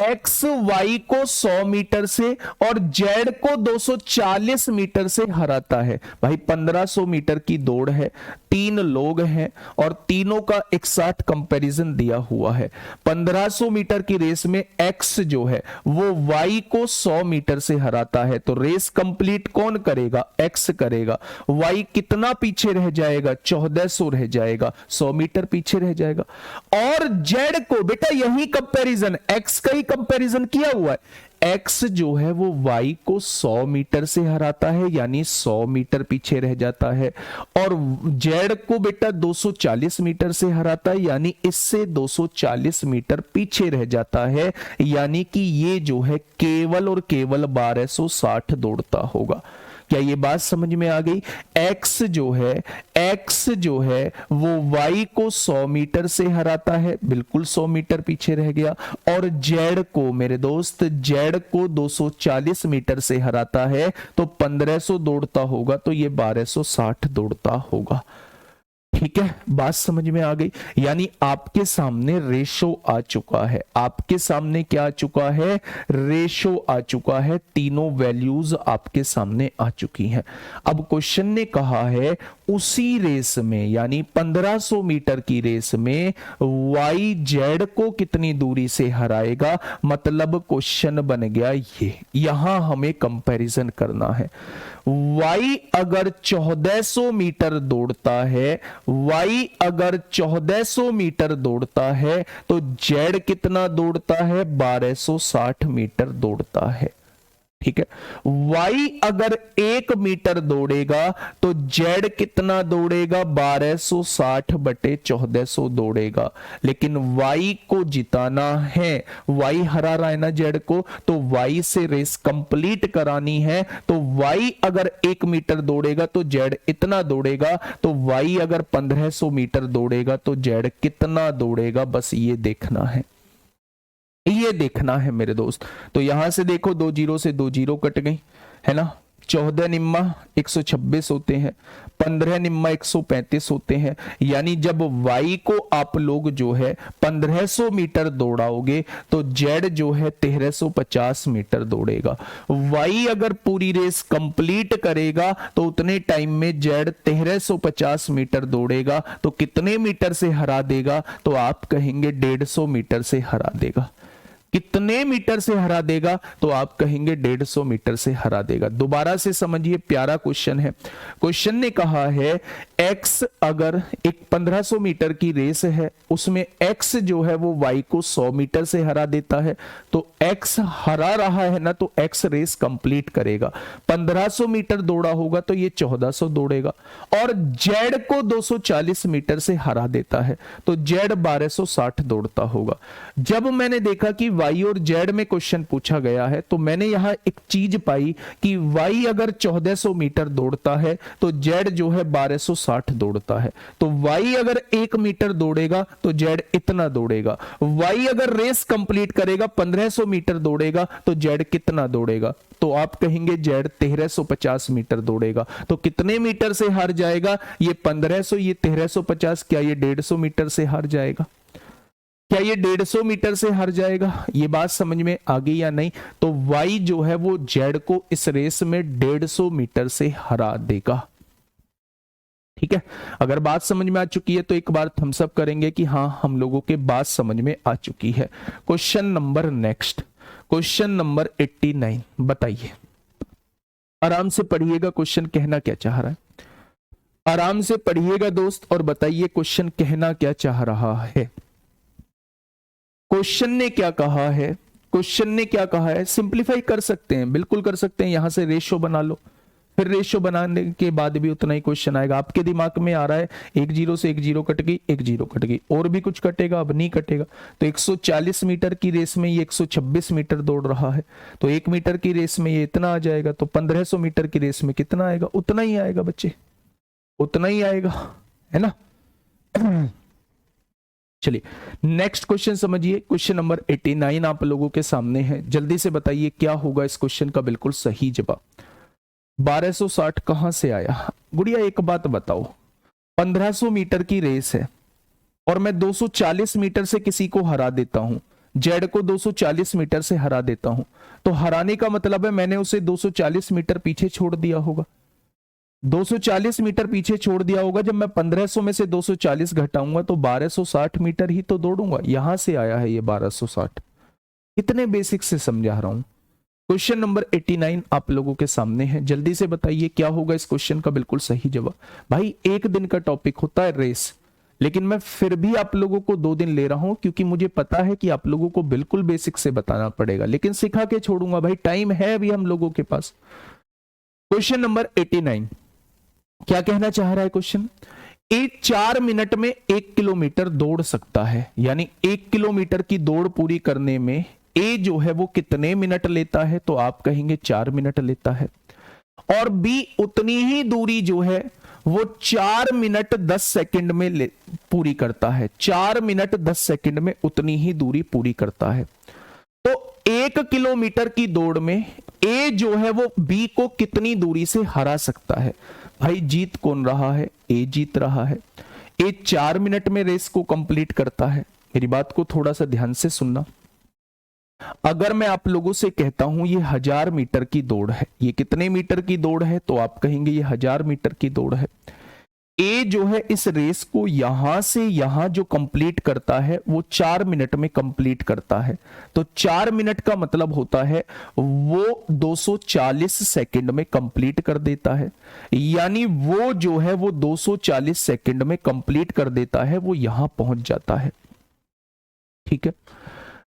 एक्स वाई को 100 मीटर से और जेड को 240 मीटर से हराता है। भाई 1500 मीटर की दौड़ है, 3 लोग हैं और तीनों का एक साथ कंपैरिजन दिया हुआ है। 1500 मीटर की रेस में एक्स जो है वो वाई को 100 मीटर से हराता है, तो रेस कंप्लीट कौन करेगा, एक्स करेगा। वाई कितना पीछे रह जाएगा, 1400 रह जाएगा, 100 मीटर पीछे रह जाएगा। और जेड को, बेटा यही कंपैरिजन, एक्स का ही कंपैरिजन किया हुआ है। एक्स जो है वो वाई को 100 मीटर से हराता है, यानी 100 मीटर पीछे रह जाता है। और जेड को बेटा 240 मीटर से हराता है, यानी इससे 240 मीटर पीछे रह जाता है, यानी कि ये जो है केवल और केवल 1260 दौड़ता होगा। क्या ये बात समझ में आ गई। एक्स जो है वो वाई को 100 मीटर से हराता है, बिल्कुल 100 मीटर पीछे रह गया। और जेड को, मेरे दोस्त, जेड को 240 मीटर से हराता है, तो 1500 दौड़ता होगा, तो ये 1260 दौड़ता होगा। ठीक है, बात समझ में आ गई। यानी आपके सामने रेशो आ चुका है। आपके सामने क्या आ चुका है, रेशो आ चुका है। तीनों वैल्यूज आपके सामने आ चुकी हैं। अब क्वेश्चन ने कहा है उसी रेस में, यानी 1500 मीटर की रेस में वाई जेड को कितनी दूरी से हराएगा। मतलब क्वेश्चन बन गया ये, यहां हमें कंपैरिजन करना है। वाई अगर 1400 मीटर दौड़ता है, वाई अगर 1400 मीटर दौड़ता है, तो जेड कितना दौड़ता है, 1260 मीटर दौड़ता है। ठीक है। y अगर 1 मीटर दौड़ेगा तो z कितना दौड़ेगा, 1260 बटे 1400 दौड़ेगा। लेकिन y को जिताना है, y हरा रहा है ना z को, तो y से रेस कंप्लीट करानी है। तो y अगर 1 मीटर दौड़ेगा तो z इतना दौड़ेगा, तो y अगर 1500 मीटर दौड़ेगा तो z कितना दौड़ेगा, बस ये देखना है, ये देखना है मेरे दोस्त। तो यहां से देखो 2 जीरो से 2 जीरो कट गई है ना, 14 निम्मा 126 होते हैं, 15 निम्मा 135 होते हैं। यानी जब y को आप लोग जो है 1500 मीटर दौड़ाओगे तो z जो है 1350 मीटर दौड़ेगा। y अगर पूरी रेस कंप्लीट करेगा तो उतने टाइम में z 1350 मीटर दौड़ेगा। तो कितने मीटर से हरा देगा, तो आप कहेंगे 150 मीटर से हरा देगा। कितने मीटर से हरा देगा, तो आप कहेंगे 150 मीटर से हरा देगा। दोबारा से समझिए, प्यारा क्वेश्चन है। क्वेश्चन ने कहा है x अगर एक 1500 मीटर की रेस है, उसमें x जो है वो y को 100 मीटर से हरा देता है। तो x हरा रहा है ना, तो x रेस कंप्लीट करेगा। 1500 मीटर दौड़ा होगा तो ये 1400 दौड़ेगा। और z को 240 मीटर से हरा देता है, तो z 1260 दौड़ता होगा। जब मैंने देखा कि y और z में क्वेश्चन पूछा गया है, तो मैंने यहां एक चीज पाई कि y अगर 1400 मीटर दौड़ता है तो z जो है 1260 दौड़ता है। तो y अगर 1 मीटर दौड़ेगा तो z इतना दौड़ेगा। y अगर रेस कंप्लीट करेगा 1500 मीटर दौड़ेगा तो z कितना दौड़ेगा, तो आप कहेंगे z 1350 मीटर दौड़ेगा। तो कितने मीटर से हार जाएगा, ये 1500, ये 1350, क्या ये 150 मीटर से हार जाएगा, क्या ये 150 मीटर से हार जाएगा। ये बात समझ में आ गई या नहीं। तो y जो है वो z को इस रेस में 150 मीटर से हरा देगा। ठीक है, अगर बात समझ में आ चुकी है तो एक बार थम्स अप करेंगे कि हाँ, हम लोगों के बात समझ में आ चुकी है। Question number next, question number 89, बताइए, आराम से पढ़िएगा, क्वेश्चन कहना क्या चाह रहा है, आराम से पढ़िएगा दोस्त, और बताइए क्वेश्चन कहना क्या चाह रहा है। क्वेश्चन ने क्या कहा है, क्वेश्चन ने क्या कहा है, सिंप्लीफाई कर सकते हैं, बिल्कुल कर सकते हैं। यहां से रेशियो बना लो, फिर रेशियो बनाने के बाद भी उतना ही क्वेश्चन आएगा। आपके दिमाग में आ रहा है 1 जीरो से 1 जीरो कट गई, 1 जीरो कट गई, और भी कुछ कटेगा, अब नहीं कटेगा। तो 140 मीटर की रेस में ये 126 मीटर दौड़ रहा है, तो 1 मीटर की रेस में ये इतना आ जाएगा। तो 1500 मीटर की रेस में कितना आएगा, उतना ही आएगा बच्चे, उतना ही आएगा, है ना। चलिए नेक्स्ट क्वेश्चन समझिए, क्वेश्चन नंबर 89 आप लोगों के सामने है। जल्दी से बताइए क्या होगा इस क्वेश्चन का बिल्कुल सही जवाब। 1260 कहां से आया, गुड़िया एक बात बताओ, 1500 मीटर की रेस है और मैं 240 मीटर से किसी को हरा देता हूं, जेड को 240 मीटर से हरा देता हूं, तो हराने का मतलब है मैंने उसे 240 मीटर पीछे छोड़ दिया होगा। 240 मीटर पीछे छोड़ दिया होगा। जब मैं 1500 में से 240 घटाऊंगा तो 1260 मीटर ही तो दौड़ूंगा। यहां से आया है ये 1260। इतने बेसिक से समझा रहा हूं। क्वेश्चन नंबर 89 आप लोगों के सामने है। जल्दी से बताइए क्या होगा इस क्वेश्चन का बिल्कुल सही जवाब। भाई एक दिन का टॉपिक होता है रेस, लेकिन मैं फिर भी आप लोगों को 2 दिन ले रहा हूं क्योंकि मुझे पता है कि आप लोगों को बिल्कुल बेसिक से बताना पड़ेगा, लेकिन सिखा के छोड़ूंगा भाई, टाइम है अभी हम लोगों के पास। क्वेश्चन नंबर 89 क्या कहना चाह रहा है क्वेश्चन, एक 4 मिनट में 1 किलोमीटर दौड़ सकता है, यानी 1 किलोमीटर की दौड़ पूरी करने में ए जो है वो कितने मिनट लेता है, तो आप कहेंगे 4 मिनट लेता है। और बी उतनी ही दूरी जो है वो 4 मिनट 10 सेकंड में पूरी करता है। 4 मिनट 10 सेकंड में उतनी ही दूरी पूरी करता है। तो 1 किलोमीटर की दौड़ में ए जो है वो बी को कितनी दूरी से हरा सकता है। भाई जीत कौन रहा है, ए जीत रहा है। ए 4 मिनट में रेस को कंप्लीट करता है। मेरी बात को थोड़ा सा ध्यान से सुनना। अगर मैं आप लोगों से कहता हूं ये 1000 मीटर की दौड़ है, ये कितने मीटर की दौड़ है, तो आप कहेंगे ये 1000 मीटर की दौड़ है। ए जो है इस रेस को यहां से यहां जो कंप्लीट करता है वो 4 मिनट में कंप्लीट करता है। तो 4 मिनट का मतलब होता है वो 240 सेकंड में कंप्लीट कर देता है। यानी वो जो है वो 240 सेकंड में कंप्लीट कर देता है, वो यहां पहुंच जाता है। ठीक है,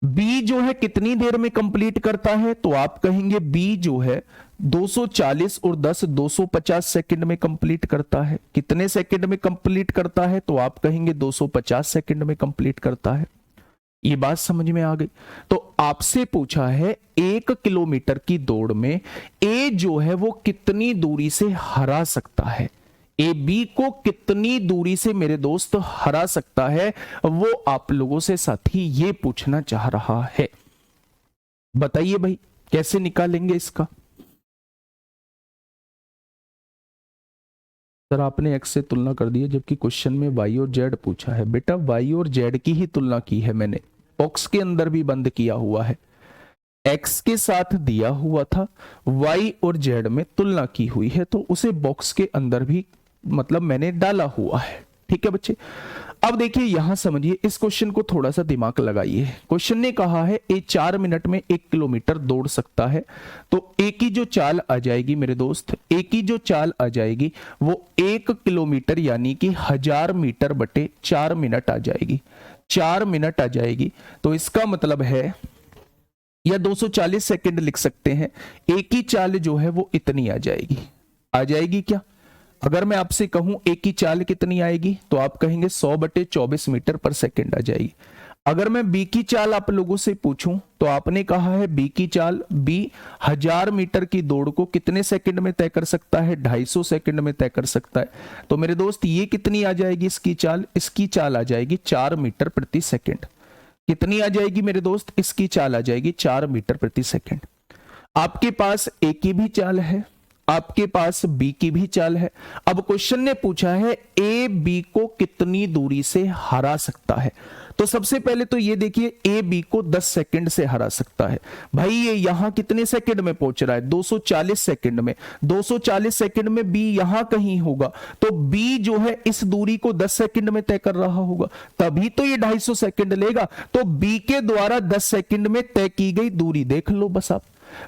बी जो है कितनी देर में कंप्लीट करता है, तो आप कहेंगे बी जो है 240 और 10 250 सेकंड में कंप्लीट करता है। कितने सेकंड में कंप्लीट करता है, तो आप कहेंगे 250 सेकंड में कंप्लीट करता है। ये बात समझ में आ गई। तो आपसे पूछा है 1 किलोमीटर की दौड़ में ए जो है वो कितनी दूरी से हरा सकता है, ए बी को कितनी दूरी से मेरे दोस्त हरा सकता है, वो आप लोगों से साथी ये पूछना चाह रहा है। बताइए भाई कैसे निकालेंगे इसका। सर आपने एक्स से तुलना कर दी है जबकि क्वेश्चन में वाई और जेड पूछा है। बेटा वाई और जेड की ही तुलना की है मैंने, बॉक्स के अंदर भी बंद किया हुआ है। एक्स के साथ दिया हुआ था, वाई और जेड में तुलना की हुई है, तो उसे बॉक्स के अंदर भी मतलब मैंने डाला हुआ है। ठीक है बच्चे, अब देखिए यहां समझिए, इस क्वेश्चन को थोड़ा सा दिमाग लगाइए। क्वेश्चन ने कहा है ए 4 मिनट में 1 किलोमीटर दौड़ सकता है, तो ए की जो चाल आ जाएगी मेरे दोस्त, ए की जो चाल आ जाएगी वो 1 किलोमीटर यानी कि 1000 मीटर बटे 4 मिनट आ जाएगी, 4 मिनट आ जाएगी। तो इसका मतलब है, या 240 सेकंड लिख सकते हैं, ए की चाल जो है वो इतनी आ जाएगी। आ जाएगी क्या? अगर मैं आपसे कहूं ए की चाल कितनी आएगी, तो आप कहेंगे 100 बटे 24 मीटर पर सेकंड आ जाएगी। अगर मैं बी की चाल आप लोगों से पूछूं, तो आपने कहा है बी की चाल, बी 1000 मीटर की दौड़ को कितने सेकंड में तय कर सकता है, 250 सेकंड में तय कर सकता है। तो मेरे दोस्त ये कितनी आ जाएगी इसकी चाल, इसकी चाल आ जाएगी 4 मीटर प्रति सेकंड। कितनी आ जाएगी मेरे दोस्त, इसकी चाल आ जाएगी 4 मीटर प्रति सेकंड। आपके पास ए की भी चाल है, आपके पास बी की भी चाल है। अब क्वेश्चन ने पूछा है ए बी को कितनी दूरी से हरा सकता है। तो सबसे पहले तो ये देखिए, ए बी को 10 सेकंड से हरा सकता है। भाई ये यहां कितने सेकंड में पहुंच रहा है, 240 सेकंड में, 240 सेकंड में बी यहां कहीं होगा, तो बी जो है इस दूरी को 10 सेकंड में तय कर रहा होगा, तभी तो ये 250 सेकंड लेगा। तो बी के द्वारा 10 सेकंड में तय की गई दूरी देख लो बस आप,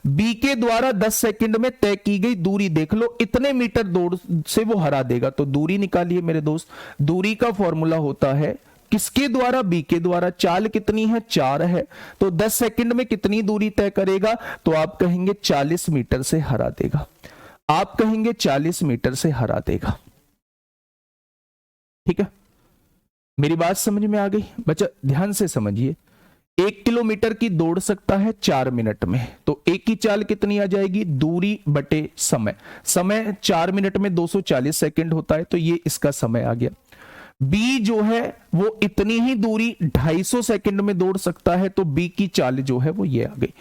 बी के द्वारा 10 सेकंड में तय की गई दूरी देख लो, इतने मीटर दौड़ से वो हरा देगा। तो दूरी निकालिए मेरे दोस्त, दूरी का फॉर्मूला होता है किसके द्वारा, बी के द्वारा। चाल कितनी है, 4 है, तो 10 सेकंड में कितनी दूरी तय करेगा, तो आप कहेंगे 40 मीटर से हरा देगा, आप कहेंगे 40 मीटर से हरा देगा। ठीक है, मेरी बात समझ में आ गई बच्चा? ध्यान से समझिए, 1 किलोमीटर की दौड़ सकता है 4 मिनट में, तो एक की चाल कितनी आ जाएगी, दूरी बटे समय, समय 4 मिनट में 240 सेकंड होता है, तो ये इसका समय आ गया। बी जो है वो इतनी ही दूरी 250 सेकंड में दौड़ सकता है, तो बी की चाल जो है वो ये आ गई।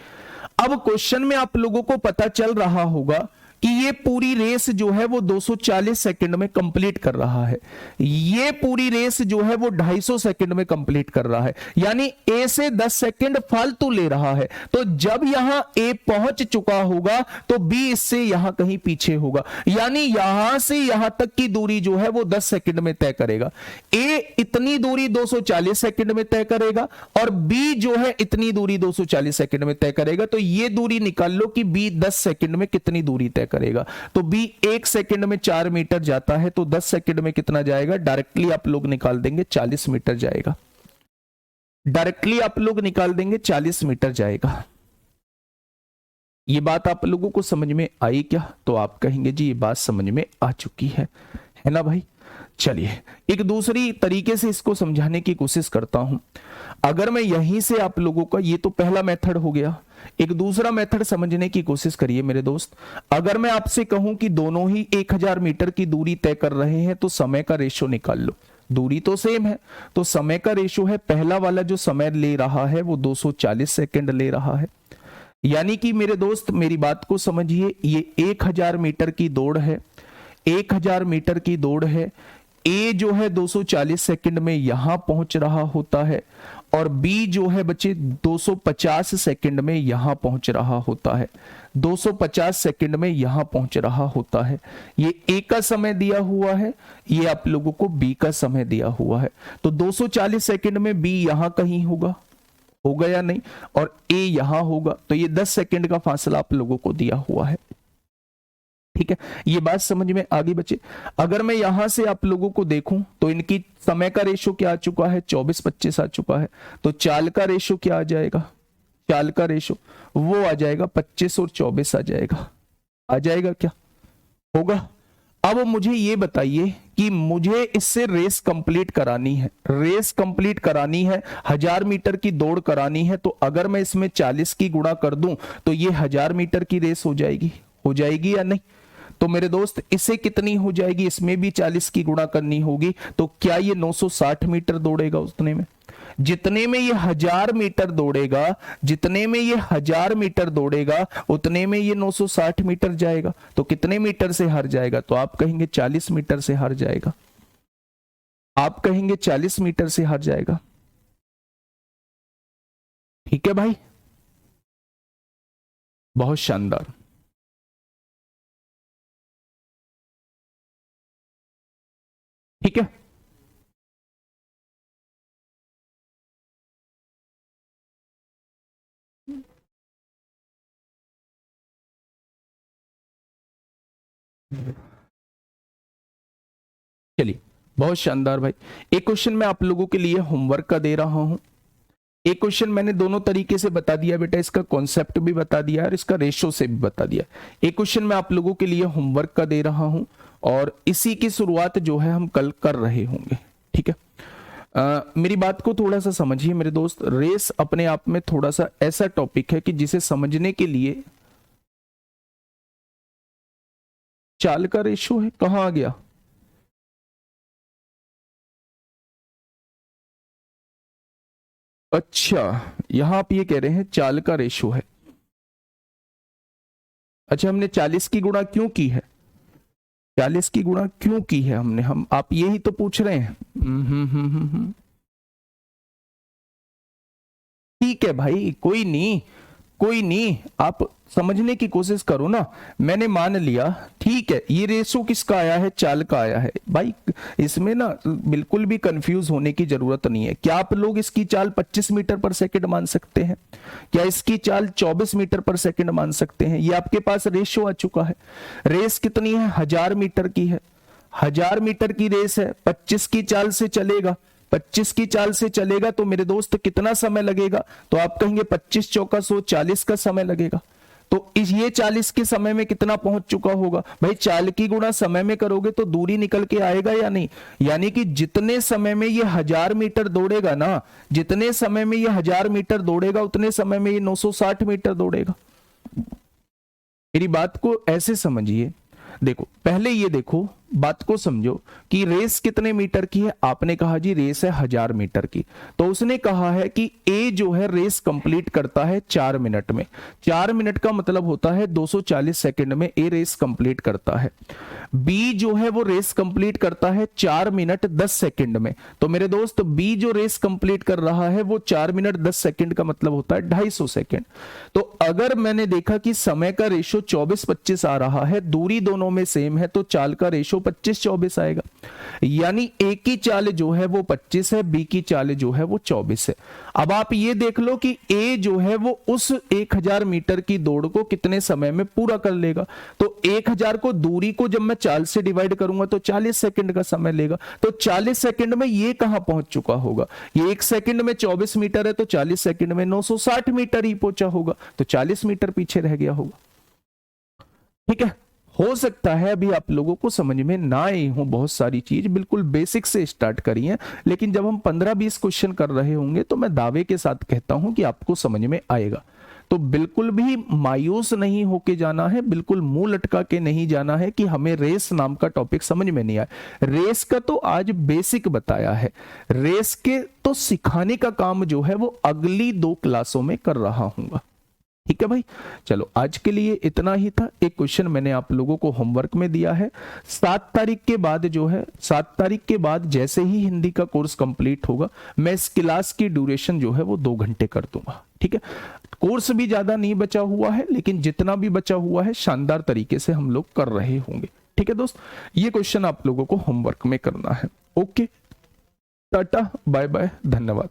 अब क्वेश्चन में आप लोगों को पता चल रहा होगा कि ये पूरी रेस जो है वो 240 सेकंड में कंप्लीट कर रहा है, ये पूरी रेस जो है वो 250 सेकंड में कंप्लीट कर रहा है, यानी ए से 10 सेकंड फालतू ले रहा है। तो जब यहां ए पहुंच चुका होगा तो बी इससे यहां कहीं पीछे होगा, यानी यहां से यहां तक की दूरी जो है वो 10 सेकंड में तय करेगा। ए इतनी दूरी 240 सेकंड में तय करेगा और बी जो है इतनी दूरी 240 सेकंड में तय करेगा। तो ये दूरी निकाल लो कि बी 10 सेकंड में कितनी दूरी तय करेगा। तो बी 1 सेकंड में 4 मीटर जाता है, तो 10 सेकंड में कितना जाएगा, डायरेक्टली आप लोग निकाल देंगे 40 मीटर जाएगा, डायरेक्टली आप लोग निकाल देंगे 40 मीटर जाएगा। ये बात आप लोगों को समझ में आई क्या? तो आप कहेंगे जी ये बात समझ में आ चुकी है ना भाई? चलिए एक दूसरी तरीके से इसको समझाने की कोशिश करता हूं। अगर मैं यहीं से आप लोगों का, ये तो पहला मेथड हो गया, एक दूसरा मेथड समझने की कोशिश करिए मेरे दोस्त। अगर मैं आपसे कहूं कि दोनों ही 1000 मीटर की दूरी तय कर रहे हैं, तो समय का रेशो निकाल लो। दूरी तो सेम है, तो समय का रेशो है, पहला वाला जो समय ले रहा है वो 240 सेकंड ले रहा है, यानी कि मेरे दोस्त मेरी बात को समझिए, ये 1000 मीटर की दौड़ है, 1000 मीटर की दौड़ है। ए जो है 240 सेकंड में यहां पहुंच रहा होता है और बी जो है बच्चे 250 सेकंड में यहां पहुंच रहा होता है, 250 सेकंड में यहां पहुंच रहा होता है। ये ए का समय दिया हुआ है, ये आप लोगों को बी का समय दिया हुआ है। तो 240 सेकंड में बी यहां कहीं होगा या नहीं, और ए यहां होगा, तो ये 10 सेकंड का फासला आप लोगों को दिया हुआ है। ठीक है, ये बात समझ में आगे बच्चे। अगर मैं यहां से आप लोगों को देखूं तो इनकी समय का रेशो क्या आ चुका है, 24-25 आ चुका है। तो चाल का रेशो क्या आ जाएगा, चाल का रेशो वो आ जाएगा 25 और 24 आ जाएगा, आ जाएगा क्या, होगा। अब मुझे ये बताइए कि मुझे इससे रेस कंप्लीट करानी है, रेस कंप्लीट करानी है, 1000 मीटर की दौड़ करानी है। तो अगर मैं इसमें 40 की गुणा कर दूं तो ये 1000 मीटर की रेस हो जाएगी या नहीं। तो मेरे दोस्त इसे कितनी हो जाएगी, इसमें भी 40 की गुणा करनी होगी। तो क्या ये 960 मीटर दौड़ेगा उतने में, जितने में ये 1000 मीटर दौड़ेगा, जितने में ये 1000 मीटर दौड़ेगा उतने में ये 960 मीटर जाएगा। तो कितने मीटर से हार जाएगा, तो आप कहेंगे 40 मीटर से हार जाएगा, आप कहेंगे 40 मीटर से हार जाएगा। ठीक है भाई, बहुत शानदार। ठीक है, चलिए बहुत शानदार भाई। एक क्वेश्चन मैं आप लोगों के लिए होमवर्क का दे रहा हूं। एक क्वेश्चन मैंने दोनों तरीके से बता दिया बेटा, इसका कॉन्सेप्ट भी बता दिया और इसका रेशो से भी बता दिया। एक क्वेश्चन मैं आप लोगों के लिए होमवर्क का दे रहा हूं और इसी की शुरुआत जो है हम कल कर रहे होंगे। ठीक है, मेरी बात को थोड़ा सा समझिए मेरे दोस्त। रेस अपने आप में थोड़ा सा ऐसा टॉपिक है कि जिसे समझने के लिए चाल का रेशो है, कहां आ गया, अच्छा यहां आप ये कह रहे हैं चाल का रेशो है। अच्छा हमने 40 की गुणा क्यों की है, 40 की गुणा क्यों की है हमने, हम आप यही तो पूछ रहे हैं। ठीक है भाई, कोई नहीं, कोई नहीं, आप समझने की कोशिश करो ना। मैंने मान लिया, ठीक है, ये रेशो किसका आया है, चाल का आया है भाई। इसमें ना बिल्कुल भी कंफ्यूज होने की जरूरत नहीं है। क्या आप लोग इसकी चाल 25 मीटर पर सेकंड मान सकते हैं, क्या इसकी चाल 24 मीटर पर सेकंड मान सकते हैं। ये आपके पास रेशो आ चुका है। रेस कितनी है, 1000 मीटर की है, 1000 मीटर की रेस है, 25 की चाल से चलेगा, 25 की चाल से चलेगा तो मेरे दोस्त कितना समय लगेगा, तो आप कहेंगे 25 चौका 100, 40 का समय लगेगा। तो इस ये 40 के समय में कितना पहुंच चुका होगा भाई, चाल की गुणा समय में करोगे तो दूरी निकल के आएगा या नहीं। यानी कि जितने समय में ये 1000 मीटर दौड़ेगा ना, जितने समय में ये 1000 मीटर दौड़ेगा उतने समय में ये 960 मीटर दौड़ेगा। मेरी बात को ऐसे समझिए, देखो पहले ये देखो, बात को समझो कि रेस कितने मीटर की है। आपने कहा जी रेस है 1000 मीटर की, तो उसने कहा है कि ए जो है रेस कंप्लीट करता है 4 मिनट में। 4 मिनट का मतलब होता है 240 सेकंड में ए रेस कंप्लीट करता है। बी जो है वो रेस कंप्लीट करता है 4 मिनट 10 सेकंड में। तो मेरे दोस्त बी जो रेस कंप्लीट कर रहा है वो 4 मिनट 10 सेकंड का मतलब होता है 250 सेकंड। तो अगर मैंने देखा कि समय का रेशो 24-25 आ रहा है, दूरी दोनों में सेम है, तो चाल का रेशो 25-24 आएगा। यानी ए की चाल जो है वो 25 है, बी की चाल जो है वो 24 है। अब आप ये देख लो कि ए जो है वो उस 1000 मीटर की दौड़ को कितने समय में पूरा कर लेगा। तो 1000 को दूरी को जब मैं चाल से डिवाइड करूंगा तो 40 सेकंड का समय लेगा। तो 40 सेकंड में ये कहां पहुंच चुका होगा, ये 1 सेकंड में 24 मीटर है तो 40 सेकंड में 960 मीटर ही पहुंचा होगा, तो 40 मीटर पीछे रह गया होगा। ठीक है, हो सकता है अभी आप लोगों को समझ में ना आई हो, बहुत सारी चीज बिल्कुल बेसिक से स्टार्ट करी है, लेकिन जब हम 15-20 क्वेश्चन कर रहे होंगे तो मैं दावे के साथ कहता हूं कि आपको समझ में आएगा। तो बिल्कुल भी मायूस नहीं होके जाना है, बिल्कुल मुंह लटका के नहीं जाना है कि हमें रेस नाम का टॉपिक समझ में नहीं आया। रेस का तो आज बेसिक बताया है, रेस के तो सिखाने का काम जो है वो अगली 2 क्लासों में कर रहा हूंगा। ठीक है भाई, चलो आज के लिए इतना ही था। एक क्वेश्चन मैंने आप लोगों को होमवर्क में दिया है। 7 तारीख के बाद जो है, 7 तारीख के बाद जैसे ही हिंदी का कोर्स कंप्लीट होगा, मैं इस क्लास की ड्यूरेशन जो है वो 2 घंटे कर दूंगा। ठीक है, कोर्स भी ज्यादा नहीं बचा हुआ है, लेकिन जितना भी बचा हुआ है शानदार तरीके से हम लोग कर रहे होंगे। ठीक है दोस्त, ये क्वेश्चन आप लोगों को होमवर्क में करना है। ओके, टाटा बाय बाय, धन्यवाद।